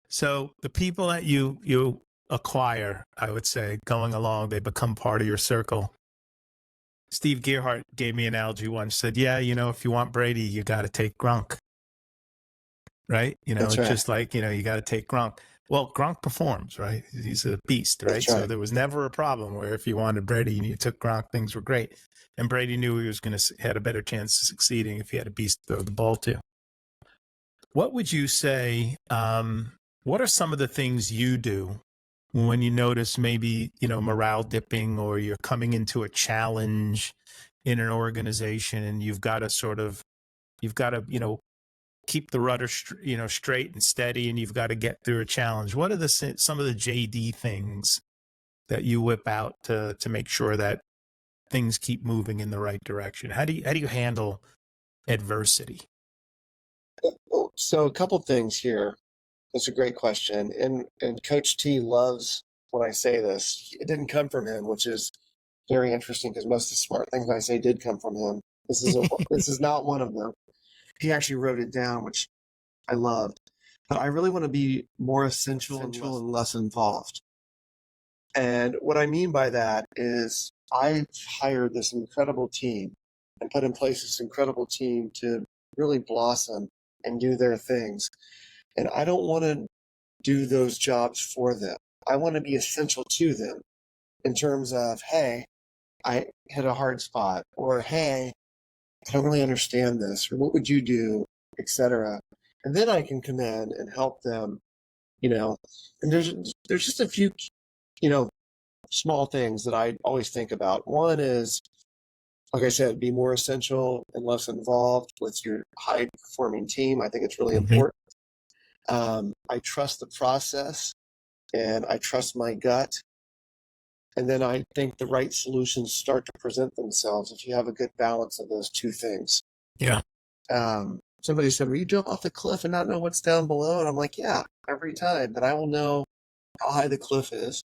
So the people that you acquire, I would say, going along, they become part of your circle. Steve Gerhardt gave me an analogy once, said, if you want Brady, you got to take Gronk. Right? It's just like, you got to take Gronk. Well, Gronk performs, right? He's a beast, right? So there was never a problem where if you wanted Brady and you took Gronk, things were great. And Brady knew he was had a better chance of succeeding if he had a beast to throw the ball to. What would you say, what are some of the things you do when you notice maybe, morale dipping or you're coming into a challenge in an organization and you've got to keep the rudder, straight and steady, and you've got to get through a challenge. What are some of the JD things that you whip out to make sure that things keep moving in the right direction? How do you handle adversity? So a couple things here. That's a great question. And Coach T loves when I say this. It didn't come from him, which is very interesting because most of the smart things I say did come from him. This is not one of them. He actually wrote it down, which I loved. But I really want to be more essential and less involved. And what I mean by that is I've hired this incredible team and put in place this incredible team to really blossom and do their things. And I don't want to do those jobs for them. I want to be essential to them in terms of, hey, I hit a hard spot, or hey, I don't really understand this, or what would you do, etc. And then I can come in and help them, and there's just a few, small things that I always think about. One is, like I said, be more essential and less involved with your high performing team. I think it's really important. I trust the process and I trust my gut. And then I think the right solutions start to present themselves if you have a good balance of those two things. Yeah. Somebody said, will you jump off the cliff and not know what's down below? And I'm like, yeah, every time. But I will know how high the cliff is.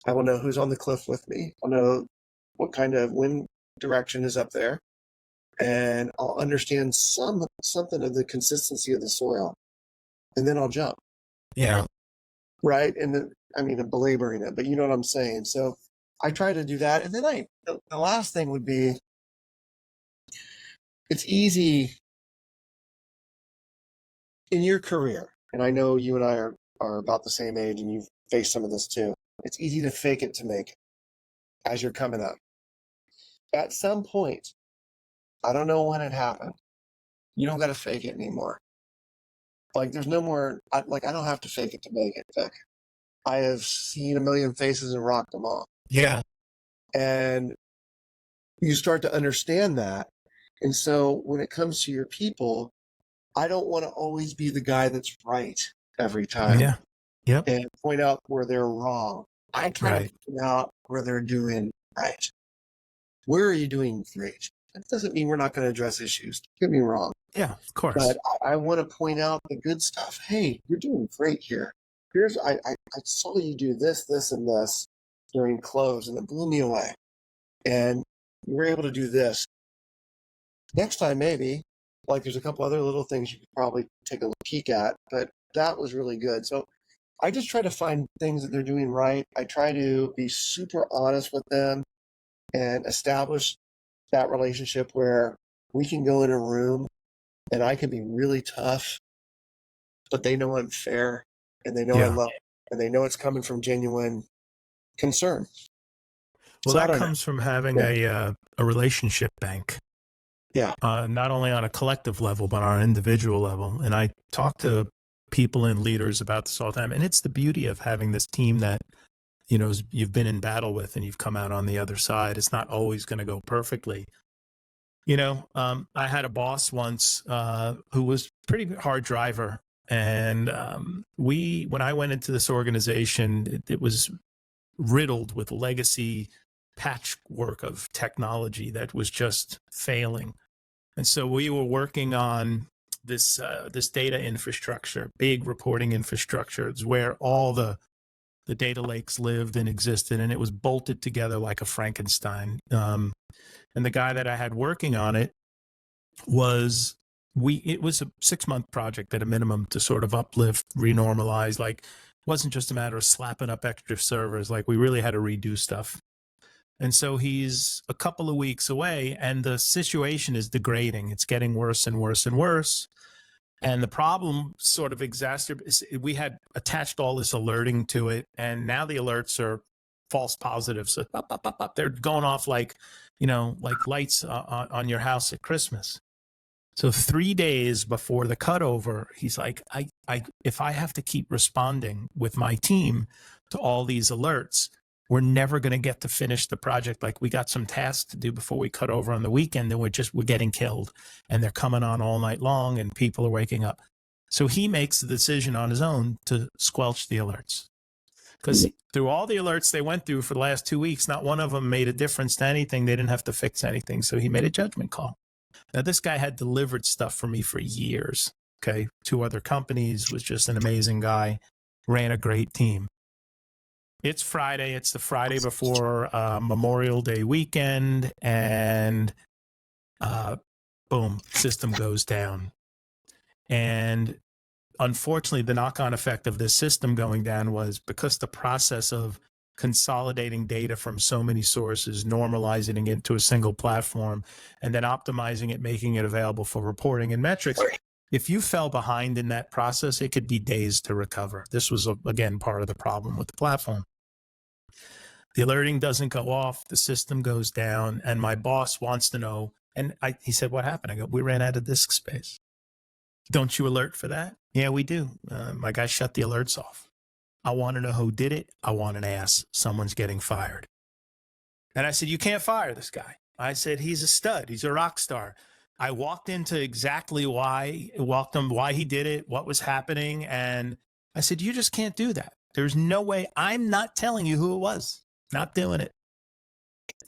I will know who's on the cliff with me. I'll know what kind of wind direction is up there, and I'll understand something of the consistency of the soil, and then I'll jump. Yeah. Right. And then, I mean, I'm belaboring it, but you know what I'm saying. So I try to do that. And then the last thing would be, it's easy in your career. And I know you and I are about the same age, and you've faced some of this too. It's easy to fake it to make it as you're coming up. At some point, I don't know when it happened, you don't got to fake it anymore. Like there's no more, I don't have to fake it to make it, Vic. I have seen a million faces and rocked them all. Yeah. And you start to understand that. And so when it comes to your people, I don't want to always be the guy that's right every time. Yeah. Yep. And point out where they're wrong. I try to point out where they're doing right. Where are you doing great? That doesn't mean we're not going to address issues. Don't get me wrong. Yeah, of course. But I want to point out the good stuff. Hey, you're doing great here. Here's I saw you do this, this, and this during close, and it blew me away. And you were able to do this. Next time, maybe, like there's a couple other little things you could probably take a peek at, but that was really good. So I just try to find things that they're doing right. I try to be super honest with them and establish that relationship where we can go in a room and I can be really tough, but they know I'm fair and they know I love, and they know it's coming from genuine concern. Well, so that comes from having a relationship bank. Yeah. Not only on a collective level, but on an individual level. And I talk to people and leaders about this all the time. And it's the beauty of having this team that, you know, you've been in battle with and you've come out on the other side. It's not always going to go perfectly. You know, I had a boss once who was pretty hard driver. And when I went into this organization, it was riddled with legacy patchwork of technology that was just failing. And so we were working on this data infrastructure, big reporting infrastructure. It's where all the data lakes lived and existed, and it was bolted together like a Frankenstein. And the guy that I had working on it it was a 6-month project at a minimum to sort of uplift, renormalize. Like, it wasn't just a matter of slapping up extra servers. Like, we really had to redo stuff. And so he's a couple of weeks away and the situation is degrading. It's getting worse and worse and worse. And the problem sort of exacerbates. We had attached all this alerting to it. And now the alerts are false positives. So they're going off like, you know, like lights on your house at Christmas. So 3 days before the cutover, he's like, if I have to keep responding with my team to all these alerts, we're never going to get to finish the project. Like, we got some tasks to do before we cut over on the weekend, and we're getting killed, and they're coming on all night long and people are waking up. So he makes the decision on his own to squelch the alerts, because through all the alerts they went through for the last 2 weeks, not one of them made a difference to anything. They didn't have to fix anything. So he made a judgment call. Now, this guy had delivered stuff for me for years. Okay. 2 other companies, was just an amazing guy, ran a great team. It's Friday. It's the Friday before Memorial Day weekend, and boom, system goes down. And unfortunately, the knock-on effect of this system going down was, because the process of consolidating data from so many sources, normalizing it into a single platform, and then optimizing it, making it available for reporting and metrics. If you fell behind in that process, it could be days to recover. This was, again, part of the problem with the platform. The alerting doesn't go off, the system goes down, and my boss wants to know. And he said, what happened? I go, we ran out of disk space. Don't you alert for that? Yeah, we do. My guy shut the alerts off. I want to know who did it. I want an ass. Someone's getting fired. And I said, you can't fire this guy. I said, he's a stud. He's a rock star. I walked into exactly why he did it, what was happening. And I said, you just can't do that. There's no way. I'm not telling you who it was. Not doing it.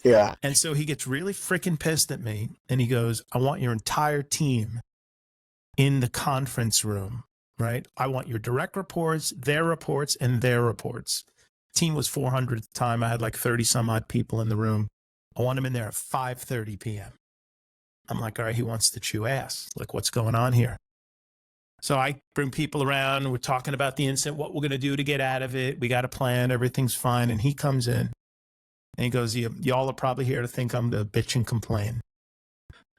Yeah. And so he gets really freaking pissed at me. And he goes, I want your entire team in the conference room, right? I want your direct reports, and their reports. Team was 400 at the time. I had like 30 some odd people in the room. I want him in there at 5:30 p.m. I'm like, all right, he wants to chew ass. Like, what's going on here? So I bring people around. We're talking about the incident, what we're going to do to get out of it. We got a plan. Everything's fine. And he comes in and he goes, y'all are probably here to think I'm the bitch and complain.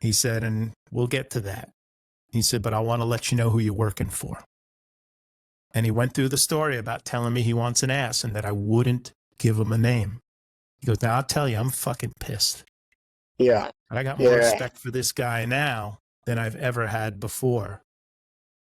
He said, and we'll get to that. He said, but I want to let you know who you're working for. And he went through the story about telling me he wants an ass and that I wouldn't give him a name. He goes, now I'll tell you, I'm fucking pissed. Yeah. I got more respect for this guy now than I've ever had before.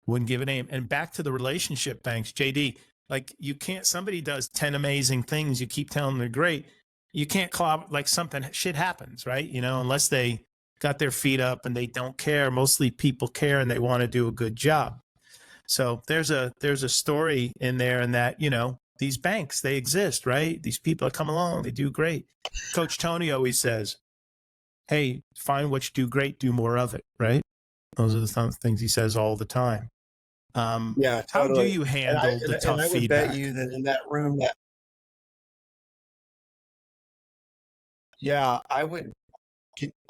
Wouldn't give a name. And back to the relationship banks, JD, like you can't, somebody does 10 amazing things. You keep telling them they're great. You can't like shit happens, right? You know, unless they got their feet up and they don't care. Mostly people care and they want to do a good job. So there's a story in there in that, you know, these banks, they exist, right? These people that come along, they do great. Coach Tony always says, hey, find what you do great, do more of it, right? Those are the things he says all the time. Yeah, totally. How do you handle the tough and I would feedback? bet you that in that room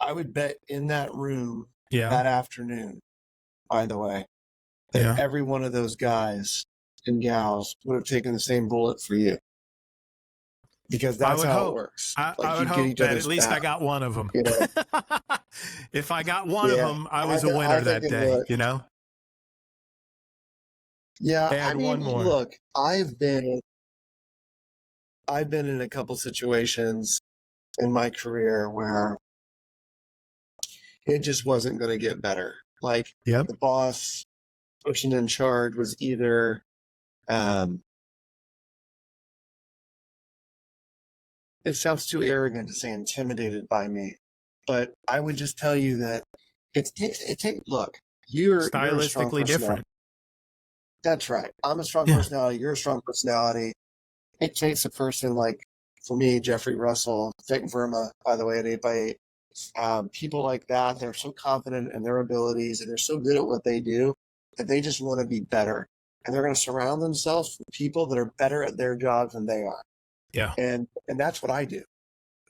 I would bet in that room that afternoon, by the way, that every one of those guys and gals would have taken the same bullet for you. Because that's how it works. I would hope that at least I got one of them. You know? If I got one of them, I was a winner that day, you know? Yeah, I mean, one more. Look, I've been in a couple situations in my career where it just wasn't going to get better. Like the boss, person in charge was either it sounds too arrogant to say intimidated by me, but I would just tell you that look, you're stylistically different. That's right. I'm a strong personality. You're a strong personality. It takes a person like, for me, Jeffrey Russell, Vic Verma, by the way, at 8x8, people like that, they're so confident in their abilities and they're so good at what they do that they just want to be better. And they're going to surround themselves with people that are better at their jobs than they are. Yeah. And that's what I do.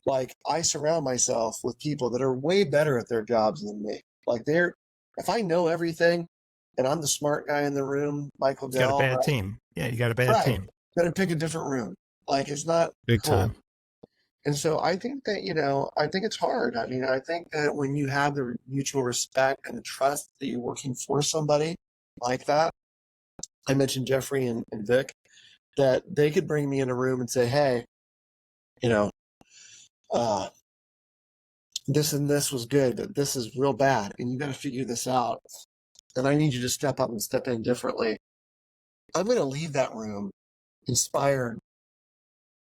Like, I surround myself with people that are way better at their jobs than me. Like, if I know everything and I'm the smart guy in the room, Michael Dell. You got a bad team. Yeah, you got a bad team. Got to pick a different room. Like, it's not big cool. Time. And so I think that, I think it's hard. I mean, I think that when you have the mutual respect and the trust that you're working for somebody like that, I mentioned Jeffrey and Vic, that they could bring me in a room and say, hey, this and this was good, but this is real bad. And you got to figure this out. And I need you to step up and step in differently. I'm going to leave that room inspired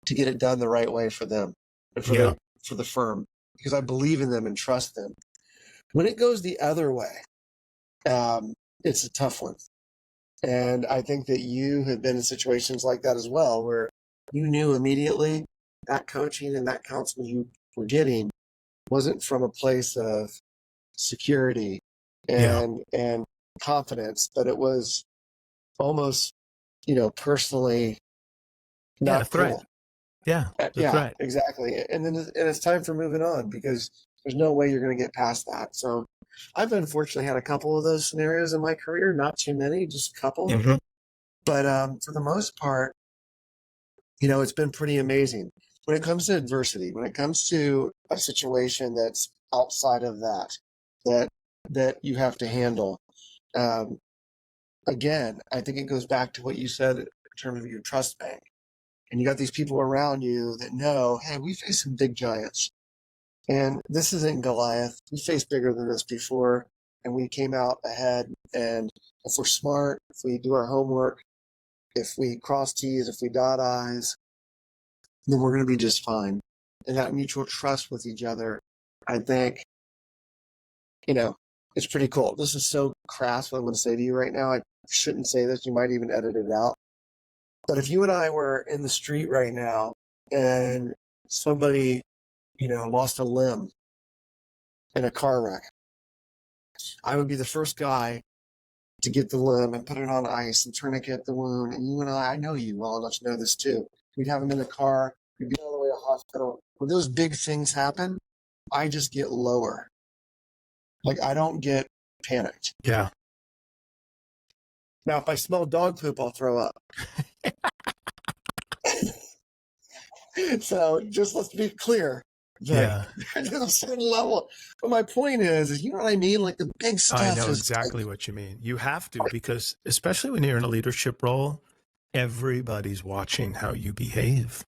to get it done the right way for them and for the firm, because I believe in them and trust them. When it goes the other way, it's a tough one. And I think that you have been in situations like that as well, where you knew immediately that coaching and that counseling you were getting wasn't from a place of security and confidence, but it was almost, personally not a threat. cool. Yeah, threat. Exactly. And then it's time for moving on, because there's no way you're going to get past that. So I've unfortunately had a couple of those scenarios in my career, not too many, just a couple. Mm-hmm. But for the most part, it's been pretty amazing. When it comes to adversity, when it comes to a situation that's outside of that you have to handle, again, I think it goes back to what you said in terms of your trust bank. And you got these people around you that know, hey, we face some big giants. And this isn't Goliath. We faced bigger than this before, and we came out ahead. And if we're smart, if we do our homework, if we cross T's, if we dot I's, then we're going to be just fine. And that mutual trust with each other, I think, it's pretty cool. This is so crass what I'm going to say to you right now. I shouldn't say this. You might even edit it out. But if you and I were in the street right now and somebody, lost a limb in a car wreck, I would be the first guy to get the limb and put it on ice and tourniquet the wound. And you and I know you well enough to know this too. We'd have him in the car. We'd be all the way to the hospital. When those big things happen, I just get lower. Like I don't get panicked. Yeah. Now, if I smell dog poop, I'll throw up. So just let's be clear. Yeah. There's a certain level. But my point is, you know what I mean? Like the big stuff. I know exactly what you mean. You have to, because especially when you're in a leadership role, everybody's watching how you behave.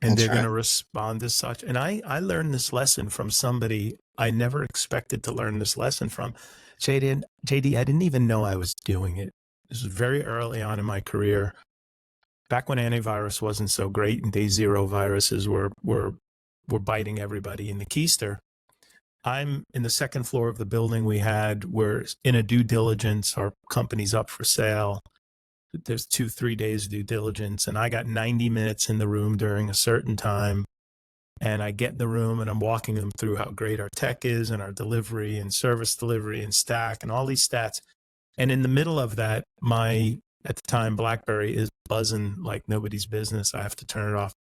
And they're going to respond as such. And I learned this lesson from somebody I never expected to learn this lesson from. JD, I didn't even know I was doing it. This was very early on in my career, back when antivirus wasn't so great and day zero viruses were biting everybody in the keister. I'm in the second floor of the building we're in a due diligence. Our company's up for sale. There's 2-3 days due diligence, and I got 90 minutes in the room during a certain time. And I get in the room and I'm walking them through how great our tech is and our delivery and service delivery and stack and all these stats. And in the middle of that, at the time, BlackBerry is buzzing like nobody's business. I have to turn it off.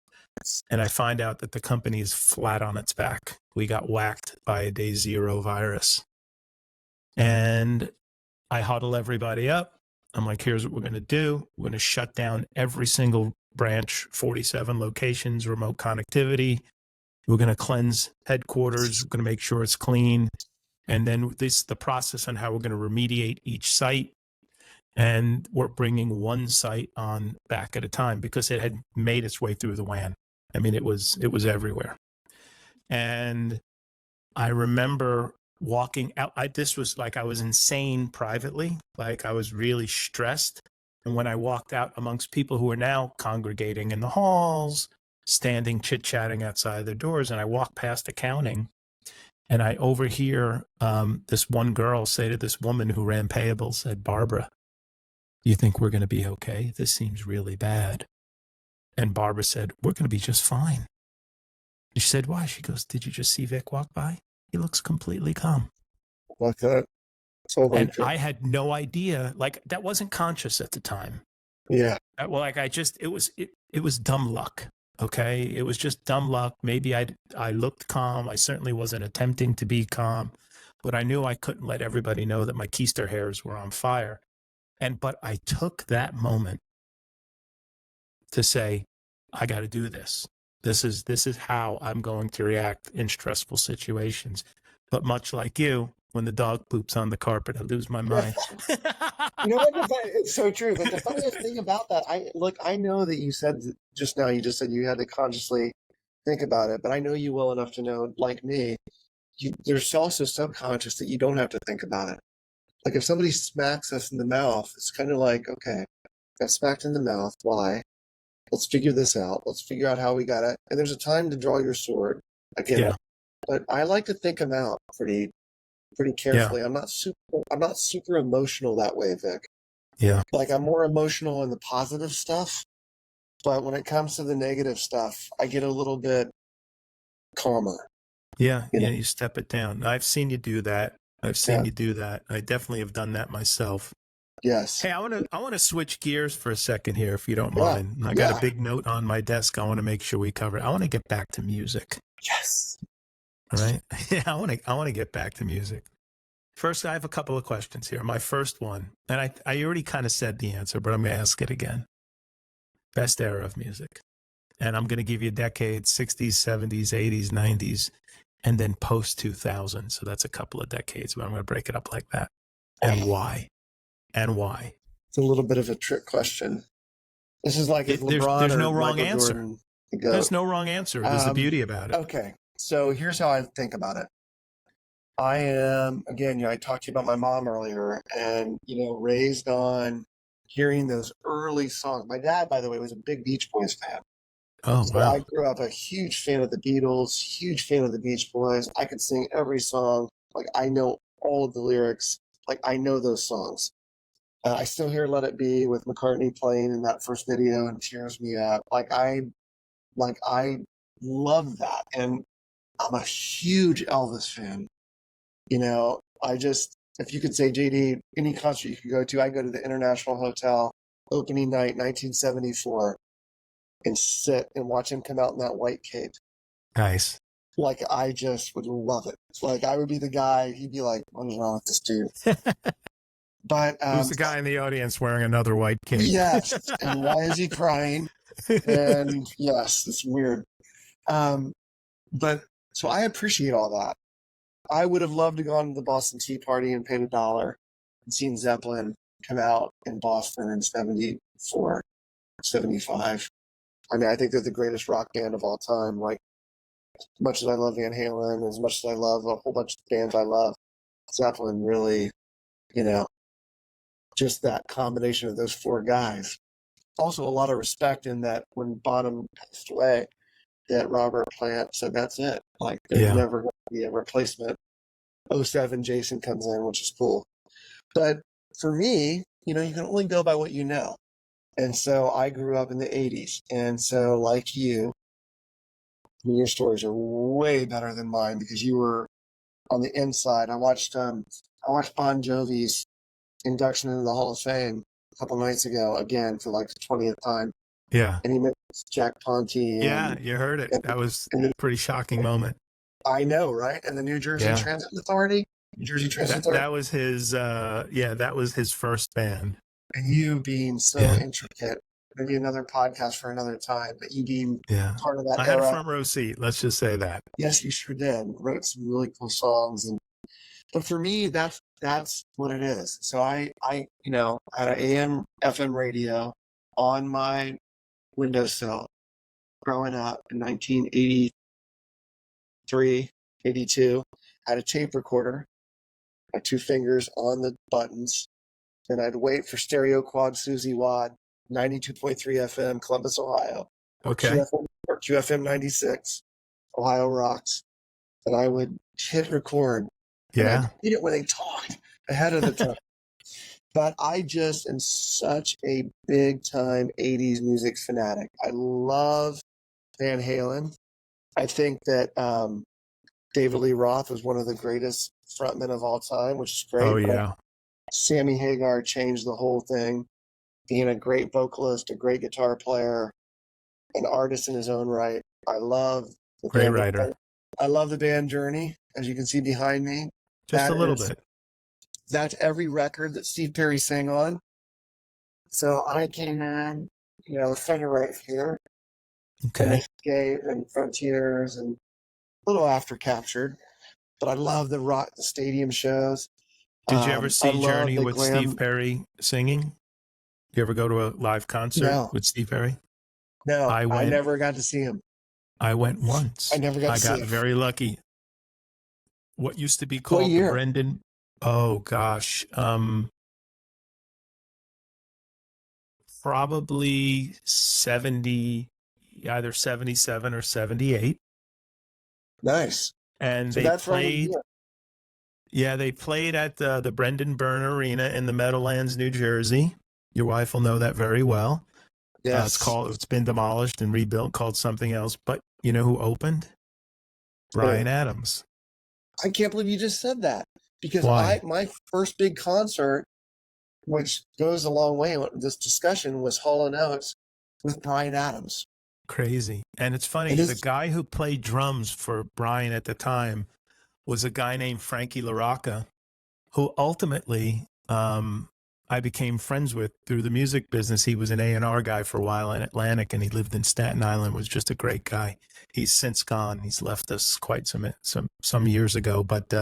And I find out that the company is flat on its back. We got whacked by a day zero virus. And I huddle everybody up. I'm like, here's what we're going to do. We're going to shut down every single branch, 47 locations, remote connectivity. We're going to cleanse headquarters. We're going to make sure it's clean. And then the process on how we're going to remediate each site. And we're bringing one site on back at a time because it had made its way through the WAN. I mean, it was everywhere. And I remember walking out. This was like I was insane privately. Like I was really stressed. And when I walked out amongst people who are now congregating in the halls, standing, chit-chatting outside their doors, and I walked past accounting, and I overhear this one girl say to this woman who ran payables, said, "Barbara, you think we're going to be okay? This seems really bad." And Barbara said, "We're going to be just fine." She said, "Why?" She goes, "Did you just see Vic walk by? He looks completely calm." Like that. And I had no idea. Like that wasn't conscious at the time. Yeah. Well, like it was dumb luck. Okay. It was just dumb luck. Maybe I looked calm. I certainly wasn't attempting to be calm, but I knew I couldn't let everybody know that my keister hairs were on fire. But I took that moment to say, I got to do this. This is how I'm going to react in stressful situations. But much like you, when the dog poops on the carpet, I lose my mind. You know what? It's so true. But the funniest thing about that, I know that you said just now, you just said you had to consciously think about it, but I know you well enough to know, like me, there's also subconscious that you don't have to think about it. Like if somebody smacks us in the mouth, it's kind of like, okay, got smacked in the mouth. Why? Let's figure this out. Let's figure out how we got it. And there's a time to draw your sword. Again, but I like to think them out pretty carefully. Yeah. I'm not super emotional that way, Vic. Yeah. Like I'm more emotional in the positive stuff, but when it comes to the negative stuff, I get a little bit calmer. Yeah. You step it down. I've seen you do that. You do that. I definitely have done that myself. Yes. Hey, I want to switch gears for a second here, if you don't mind. I got a big note on my desk. I want to make sure we cover it. I want to get back to music. Yes. All right. Yeah, I want to get back to music. First, I have a couple of questions here. My first one, and I already kind of said the answer, but I'm going to ask it again. Best era of music. And I'm going to give you decades, 60s, 70s, 80s, 90s, and then post 2000. So that's a couple of decades, but I'm going to break it up like that. And why? And why? It's a little bit of a trick question. This is like if LeBron there's no or wrong Michael answer. Jordan There's no wrong answer. There's the beauty about it. Okay. So here's how I think about it. I am, again, I talked to you about my mom earlier and, raised on hearing those early songs. My dad, by the way, was a big Beach Boys fan. Oh, so wow. I grew up a huge fan of the Beatles, huge fan of the Beach Boys. I could sing every song. Like I know all of the lyrics. Like I know those songs. I still hear Let It Be with McCartney playing in that first video and tears me up. I love that. And I'm a huge Elvis fan. If you could say, JD, any concert you could go to, I go to the International Hotel, opening night, 1974, and sit and watch him come out in that white cape. Nice. like I just would love it. Like I would be the guy. He'd be like, "What is wrong with this dude?" But who's the guy in the audience wearing another white cape? yes, and why is he crying? And yes, it's weird. But so I appreciate all that. I would have loved to go to the Boston Tea Party and paid $1 and seen Zeppelin come out in Boston in 74, 75. I mean, I think they're the greatest rock band of all time. Like, as much as I love Van Halen, as much as I love a whole bunch of bands I love, Zeppelin really, you know, just that combination of those four guys. Also, a lot of respect in that when Bonham passed away, that Robert Plant said, that's it. Like, there's never going to be a replacement. 07 Jason comes in, which is cool. But for me, you know, you can only go by what you know. And so I grew up in the 80s. And so, like you, your stories are way better than mine because you were on the inside. I watched Bon Jovi's induction into the Hall of Fame a couple nights ago, again, for like the 20th time. Yeah. And he met Jack Ponte. Yeah, you heard it. That was a pretty shocking moment. I know, right? And the New Jersey Transit Authority. New Jersey Transit Authority. That was his, that was his first band. And you being so intricate, maybe another podcast for another time, but you being part of that I had a front row seat. Let's just say that. Yes, you sure did. Wrote some really cool songs. But for me, that's what it is. So I you know, had an AM, FM radio on my windowsill growing up in 1983, 82. Had a tape recorder, had two fingers on the buttons, and I'd wait for Stereo Quad Susie Wad, 92.3 FM, Columbus, Ohio. Okay. Or QFM 96, Ohio Rocks. And I would hit record. Yeah. I hate it when they talked ahead of the time. But I just am such a big time 80s music fanatic. I love Van Halen. I think that David Lee Roth was one of the greatest frontmen of all time, which is great. Oh, yeah. Sammy Hagar changed the whole thing, being a great vocalist, a great guitar player, an artist in his own right. I love the great writer. I love the band Journey, as you can see behind me. Just a little bit. That's every record that Steve Perry sang on. So I came in, you know, center right here. Okay. And Escape and Frontiers and a little after Captured. But I love the stadium shows. Did you ever see Journey with Steve Perry singing? You ever go to a live concert with Steve Perry? No, I never got to see him. I went once. I never got to see him. I got very lucky. What used to be called the Brendan? Oh gosh, probably 70, either 77 or 78. Nice. And so they played. Yeah, they played at the Brendan Byrne Arena in the Meadowlands, New Jersey. Your wife will know that very well. Yes. It's been demolished and rebuilt, called something else. But you know who opened? Bryan Adams. I can't believe you just said that. Because my first big concert, which goes a long way in this discussion, was Hall & Oates with Bryan Adams. Crazy. And it's funny, the guy who played drums for Bryan at the time was a guy named Frankie LaRocca, who ultimately I became friends with through the music business. He was an A&R guy for a while in Atlantic, and he lived in Staten Island, was just a great guy. He's since gone. He's left us quite some years ago, but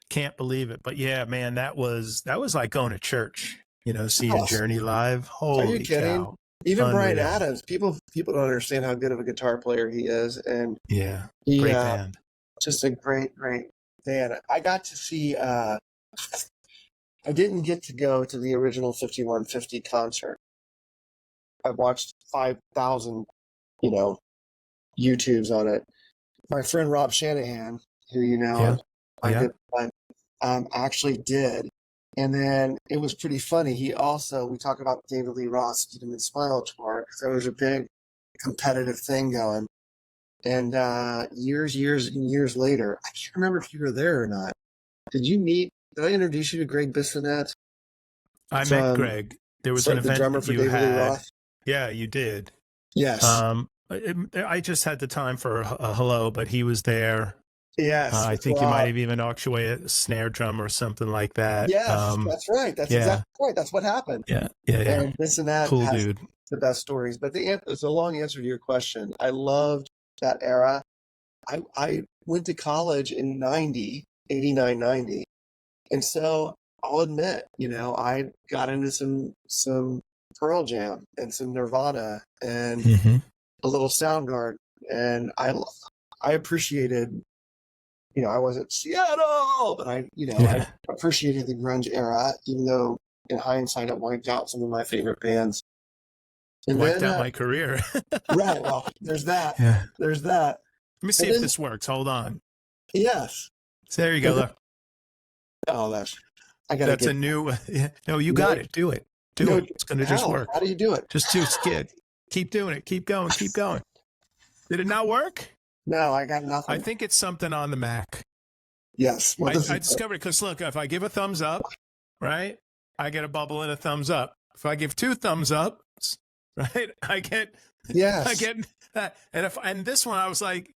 can't believe it. But yeah, man, that was like going to church, you know, seeing Journey live. Holy Are you kidding? cow. Even Bryan Adams, people don't understand how good of a guitar player he is. And great band. Just a great band. I got to see, I didn't get to go to the original 5150 concert. I watched 5,000, you know, YouTubes on it. My friend Rob Shanahan, who you know, actually did. And then it was pretty funny. We talk about David Lee Roth's Get 'Em and Smile tour, because there was a big competitive thing going. And years later, I can't remember if you were there or not. Did I introduce you to Greg Bissonette? I met Greg. There was an event the drummer for David Lee Roth. Yeah, you did. Yes. I just had the time for a hello, but he was there. Yes. I think you might have even orchestrated a snare drum or something like that. Yes, that's right. That's exactly right. That's what happened. Yeah. And this and that cool has dude. the best stories. But it's a long answer to your question. I loved that era. I went to college in 89, 90. And so I'll admit, I got into some Pearl Jam and some Nirvana and a little Soundgarden. And I appreciated, I wasn't Seattle, but I appreciated the grunge era, even though in hindsight it wiped out some of my favorite bands. And wiped out my career. Right. Well, there's that. Yeah. There's that. Let me see if this works. Hold on. Yes. So there you go. Look. Oh, I got. That's a new. No, you got it. Do it. Do it. It's going to just work. How do you do it? Just skid. Keep doing it. Keep going. Keep going. Did it not work? No, I got nothing. I think it's something on the Mac. Yes. I discovered it because look, if I give a thumbs up, right, I get a bubble and a thumbs up. If I give 2 thumbs up, right, I get that. And this one, I was like,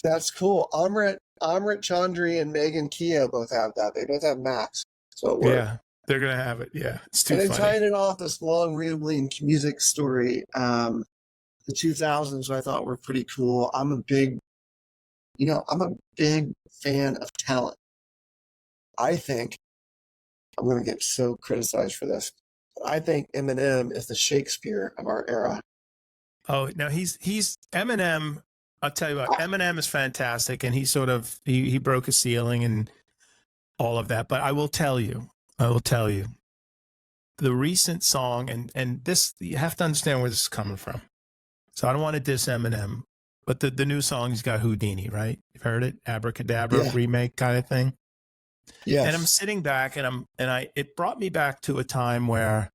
that's cool. Amrit Chandri and Megan Keogh both have that. They both have Macs, so it works. Yeah, they're gonna have it. Yeah, it's too funny. And tying it off this long rambling music story. The 2000s I thought were pretty cool. I'm a big fan of talent. I think I'm going to get so criticized for this. But I think Eminem is the Shakespeare of our era. Oh, no, he's Eminem. I'll tell you what, Eminem is fantastic, and he broke a ceiling and all of that. But I will tell you, the recent song, and this, you have to understand where this is coming from. So I don't want to diss Eminem, but the new song, he's got Houdini, right? You've heard it? Abracadabra remake kind of thing. Yeah. And I'm sitting back and it brought me back to a time where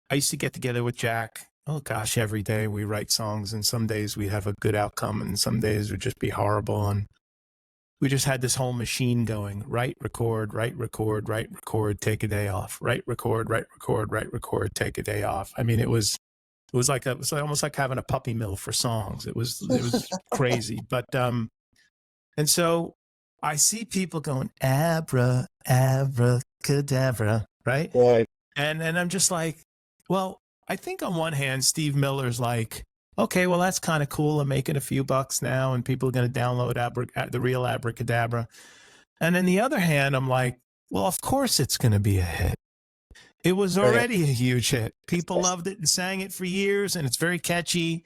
I used to get together with Jack. Oh gosh, every day we write songs, and some days we have a good outcome and some days would just be horrible. And we just had this whole machine going, write, record, take a day off, write, record, take a day off. I mean, it was almost like having a puppy mill for songs. It was crazy. But, and so I see people going, abracadabra, right? Right. And I'm just like, well, I think on one hand, Steve Miller's like, okay, well, that's kind of cool. I'm making a few bucks now and people are going to download the real abracadabra. And on the other hand, I'm like, well, of course it's going to be a hit. It was already a huge hit. People loved it and sang it for years, and it's very catchy.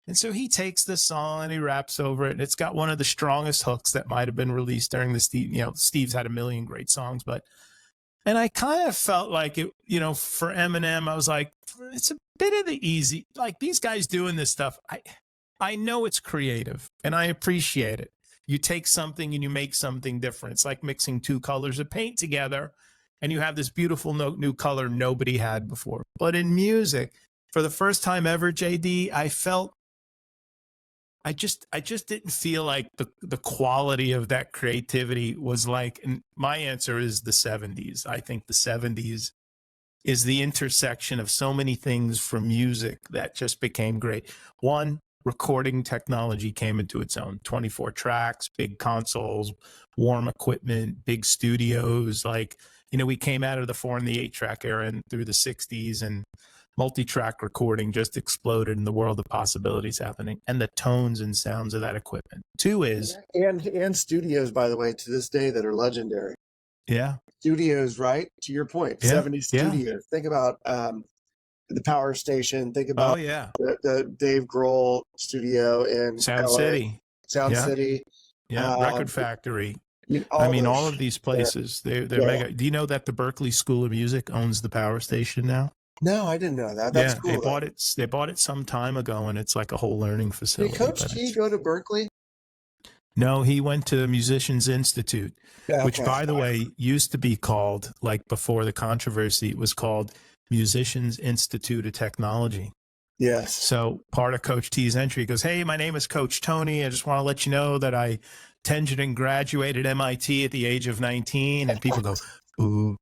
And so he takes this song and he raps over it, and it's got one of the strongest hooks that might have been released during the Steve's had a million great songs, and I kind of felt like it, for Eminem, I was like, it's a bit of the easy, like these guys doing this stuff. I know it's creative and I appreciate it. You take something and you make something different. It's like mixing 2 colors of paint together, and you have this beautiful new color nobody had before. But in music, for the first time ever, JD, I just didn't feel like the quality of that creativity was like, and my answer is the 70s. I think the 70s is the intersection of so many things from music that just became great. One, recording technology came into its own. 24 tracks, big consoles, warm equipment, big studios. Like, we came out of the 4 and the 8-track era and through the 60s, and multi-track recording just exploded in the world of possibilities happening, and the tones and sounds of that equipment. 2 is and studios, by the way, to this day that are legendary. Yeah. Studios, right? To your point, 70s studios. Think about the Power Station. Think about the Dave Grohl studio in Sound LA. City. City. Yeah, Record Factory. All of these places, they're mega. Do you know that the Berklee School of Music owns the Power Station now? No, I didn't know that. That's cool. They bought it some time ago, and it's like a whole learning facility. Did Coach T go to Berklee? No, he went to Musicians Institute, which, by the way, used to be called, like before the controversy, it was called Musicians Institute of Technology. Yes. So part of Coach T's entry goes, hey, my name is Coach Tony. I just want to let you know that I tenured and graduated MIT at the age of 19. And people go, ooh.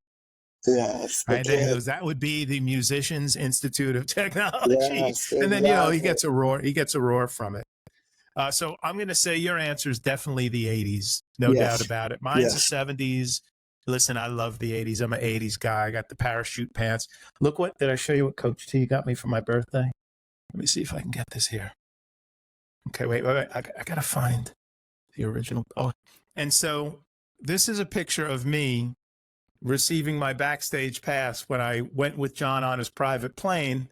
Yes. Right? Then he goes, that would be the Musicians Institute of Technology. Yes, And then, exactly. he gets a roar from it. So I'm going to say your answer is definitely the 80s. No doubt about it. Mine's the 70s. Listen, I love the 80s. I'm an 80s guy. I got the parachute pants. Look, did I show you what Coach T got me for my birthday? Let me see if I can get this here. Okay, wait. I got to find the original. Oh, and so this is a picture of me receiving my backstage pass when I went with John on his private plane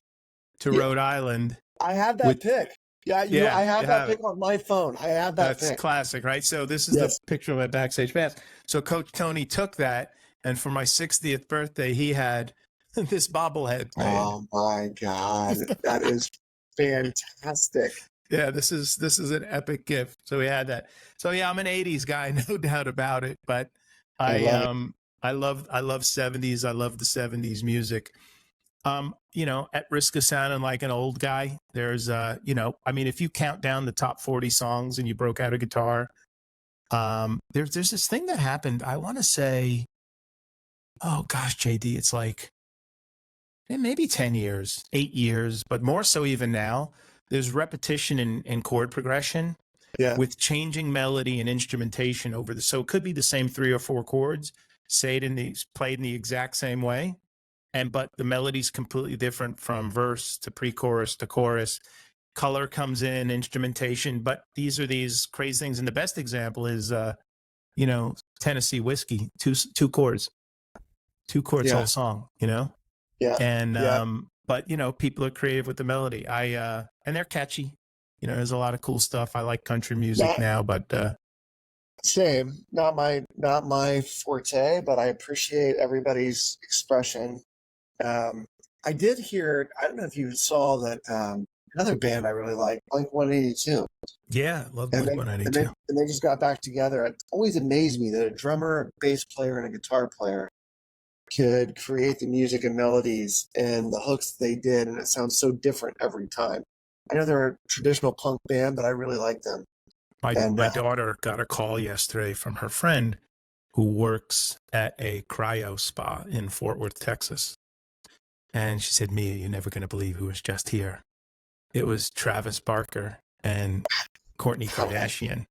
to Rhode Island. I have that pic. Yeah, I have that pic on my phone. I have that That's pic. classic, right? So this is the picture of my backstage pass. So Coach Tony took that, and for my 60th birthday, he had this bobblehead. Oh my God, that is fantastic. Yeah, this is an epic gift. So we had that. So yeah, I'm an 80s guy, no doubt about it. But I love 70s. I love the 70s music. At risk of sounding like an old guy, there's if you count down the top 40 songs and you broke out a guitar, there's this thing that happened. I want to say, oh gosh, JD, it's like maybe 10 years, 8 years, but more so even now. There's repetition in chord progression with changing melody and instrumentation over so it could be the same 3 or 4 chords, played in the exact same way. But the melody's completely different from verse to pre-chorus to chorus. Color comes in, instrumentation, but these are these crazy things. And the best example is, Tennessee Whiskey, two chords whole song, Yeah. And, but, people are creative with the melody. And they're catchy. There's a lot of cool stuff. I like country music now, but, same, not my forte, but I appreciate everybody's expression. I did hear, I don't know if you saw that, another band I really like, Blink-182. Yeah, love Blink-182. And they just got back together. It always amazed me that a drummer, a bass player, and a guitar player could create the music and melodies and the hooks they did, and it sounds so different every time. I know they're a traditional punk band, but I really like them. My daughter got a call yesterday from her friend who works at a cryo spa in Fort Worth, Texas. And she said, Mia, you're never going to believe who was just here. It was Travis Barker and Kourtney Kardashian.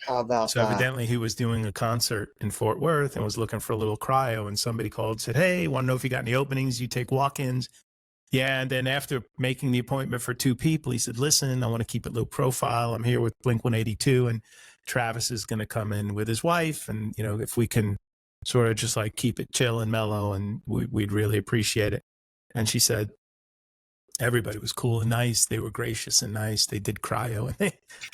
How about that? Evidently he was doing a concert in Fort Worth and was looking for a little cryo. And somebody called and said, hey, want to know if you got any openings? You take walk-ins. Yeah. And then after making the appointment for 2 people, he said, listen, I want to keep it low profile. I'm here with Blink-182 and Travis is going to come in with his wife. And, if we can sort of just like keep it chill and mellow, and we'd really appreciate it. And she said, everybody was cool and nice. They were gracious and nice. They did cryo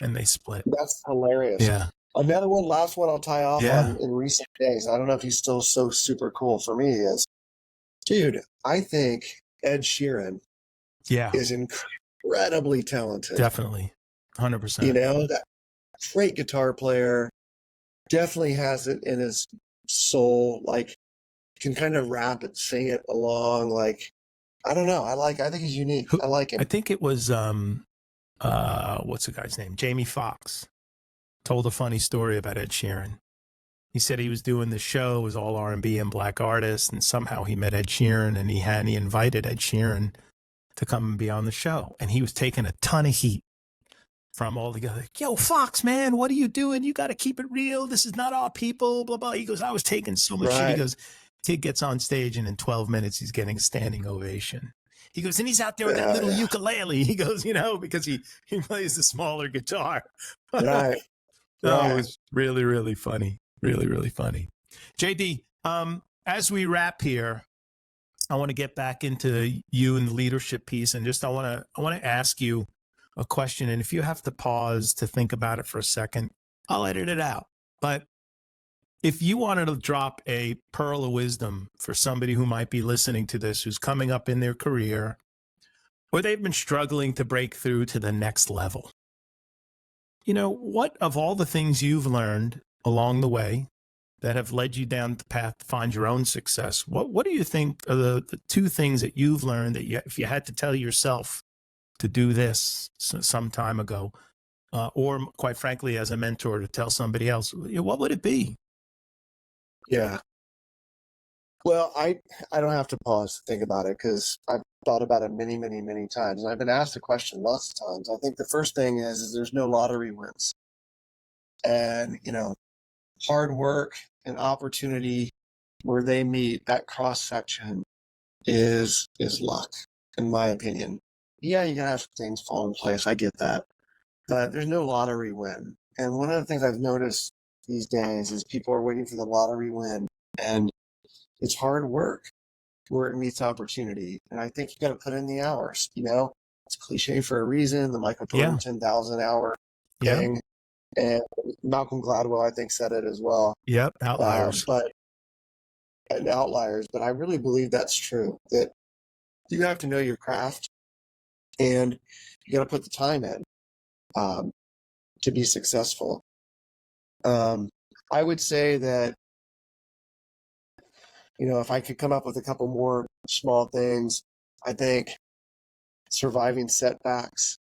and they split. That's hilarious. Yeah. Another one, last one I'll tie off on in recent days. I don't know if he's still so super cool. For me, is, dude, I think Ed Sheeran is incredibly talented. Definitely. 100%. That great guitar player, definitely has it in his soul, like can kind of rap and sing it along, like, I don't know. I think he's unique. I like him. I think it was, what's the guy's name? Jamie Foxx told a funny story about Ed Sheeran. He said he was doing the show, it was all R&B and black artists, and somehow he met Ed Sheeran, and he invited Ed Sheeran to come and be on the show. And he was taking a ton of heat from all the guys. Yo, Fox, man, what are you doing? You got to keep it real. This is not our people, blah, blah. He goes, I was taking so much shit. He goes, kid gets on stage and in 12 minutes, he's getting a standing ovation. He goes, and he's out there with that little ukulele. He goes, because he plays the smaller guitar. Right. It was really, really funny. Really, really funny. JD, as we wrap here, I want to get back into you and the leadership piece. And just, I want to ask you a question. And if you have to pause to think about it for a second, I'll edit it out. But if you wanted to drop a pearl of wisdom for somebody who might be listening to this, who's coming up in their career, or they've been struggling to break through to the next level, what of all the things you've learned along the way that have led you down the path to find your own success, what do you think are the 2 things that you've learned that if you had to tell yourself to do this some time ago, or quite frankly, as a mentor to tell somebody else, what would it be? Yeah. Well, I don't have to pause to think about it because I've thought about it many, many, many times. And I've been asked the question lots of times. I think the first thing is there's no lottery wins. And, hard work and opportunity where they meet, that cross section is luck, in my opinion. Yeah, you gotta have things fall in place. I get that. But there's no lottery win. And one of the things I've noticed these days is people are waiting for the lottery win. And it's hard work where it meets opportunity. And I think you got to put in the hours, it's cliche for a reason, the Michael Jordan 10,000 hour thing. And Malcolm Gladwell, I think, said it as well. Yep. Outliers. And outliers. But I really believe that's true, that you have to know your craft and you got to put the time in to be successful. I would say that, if I could come up with a couple more small things, I think surviving setbacks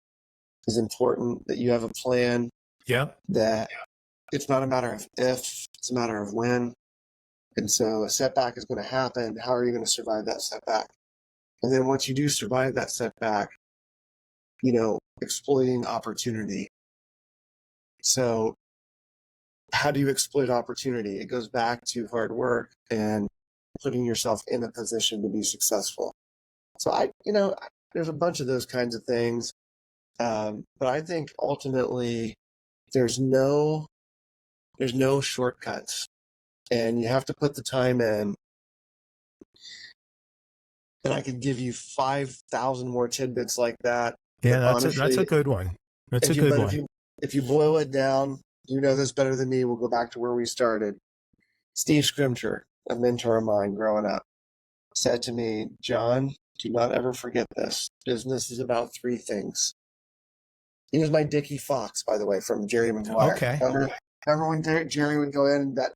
is important, that you have a plan. Yep. That it's not a matter of if, it's a matter of when. And so a setback is going to happen. How are you going to survive that setback? And then once you do survive that setback, exploiting opportunity. So how do you exploit opportunity? It goes back to hard work and putting yourself in a position to be successful. So there's a bunch of those kinds of things. But I think ultimately there's no shortcuts, and you have to put the time in. And I could give you 5,000 more tidbits like that. Yeah, that's a good one. That's a good one. If you boil it down, you know this better than me. We'll go back to where we started. Steve Scrimcher, a mentor of mine growing up, said to me, "John, do not ever forget this. Business is about three things." He was my Dickie Fox, by the way, from Jerry Maguire. Okay. Remember when Jerry would go in and that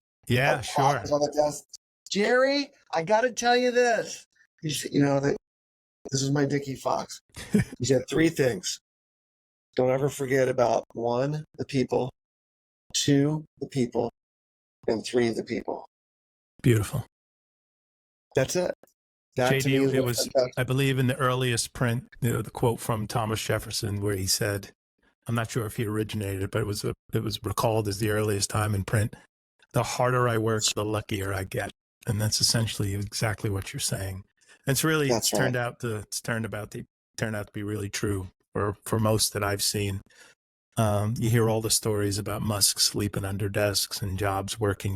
sure. was on the desk? Jerry, I got to tell you this. This is my Dickie Fox. He said three things. Don't ever forget about 1, the people, 2, the people, and 3, the people. Beautiful. That's it. JD, it was, I believe, in the earliest print, the quote from Thomas Jefferson where he said, I'm not sure if he originated it, but it was recalled as the earliest time in print. The harder I work, the luckier I get. And that's essentially exactly what you're saying. And it's really turned out to be really true for most that I've seen. You hear all the stories about Musk sleeping under desks and Jobs working,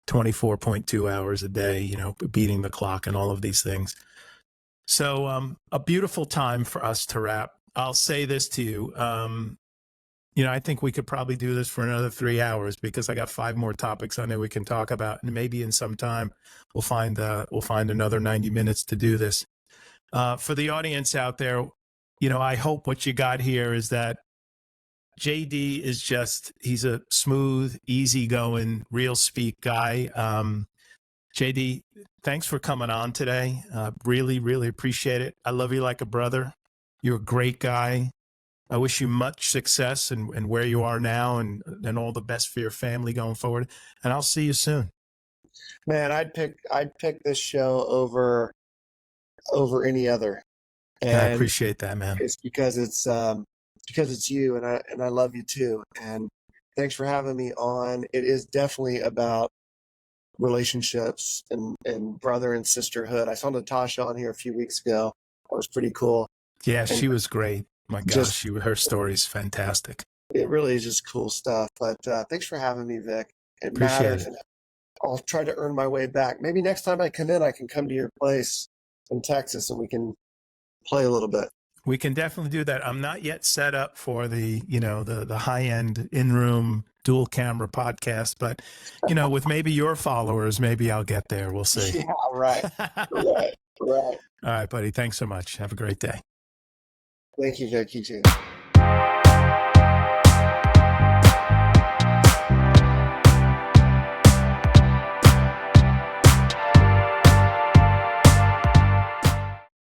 24.2 hours a day, beating the clock and all of these things. So a beautiful time for us to wrap. I'll say this to you. I think we could probably do this for another 3 hours because I got 5 more topics I know we can talk about. And maybe in some time we'll find another 90 minutes to do this. For the audience out there, I hope what you got here is that JD is he's a smooth, easygoing, real speak guy. JD, thanks for coming on today. Really, really appreciate it. I love you like a brother. You're a great guy. I wish you much success and where you are now and all the best for your family going forward. And I'll see you soon. Man, I'd pick this show over any other. And I appreciate that, man. It's because it's you, and I love you too. And thanks for having me on. It is definitely about relationships and brother and sisterhood. I saw Natasha on here a few weeks ago. That was pretty cool. Yeah, she was great. My gosh, her story's fantastic. It really is just cool stuff. But thanks for having me, Vic. It Appreciate matters. it. I'll try to earn my way back. Maybe next time I come in, I can come to your place in Texas and we can play a little bit. We can definitely do that. I'm not yet set up for the high-end in-room dual camera podcast, but with maybe your followers, maybe I'll get there. We'll see. Yeah, right. Right. All right, buddy. Thanks so much. Have a great day. Thank you, Vic. You too.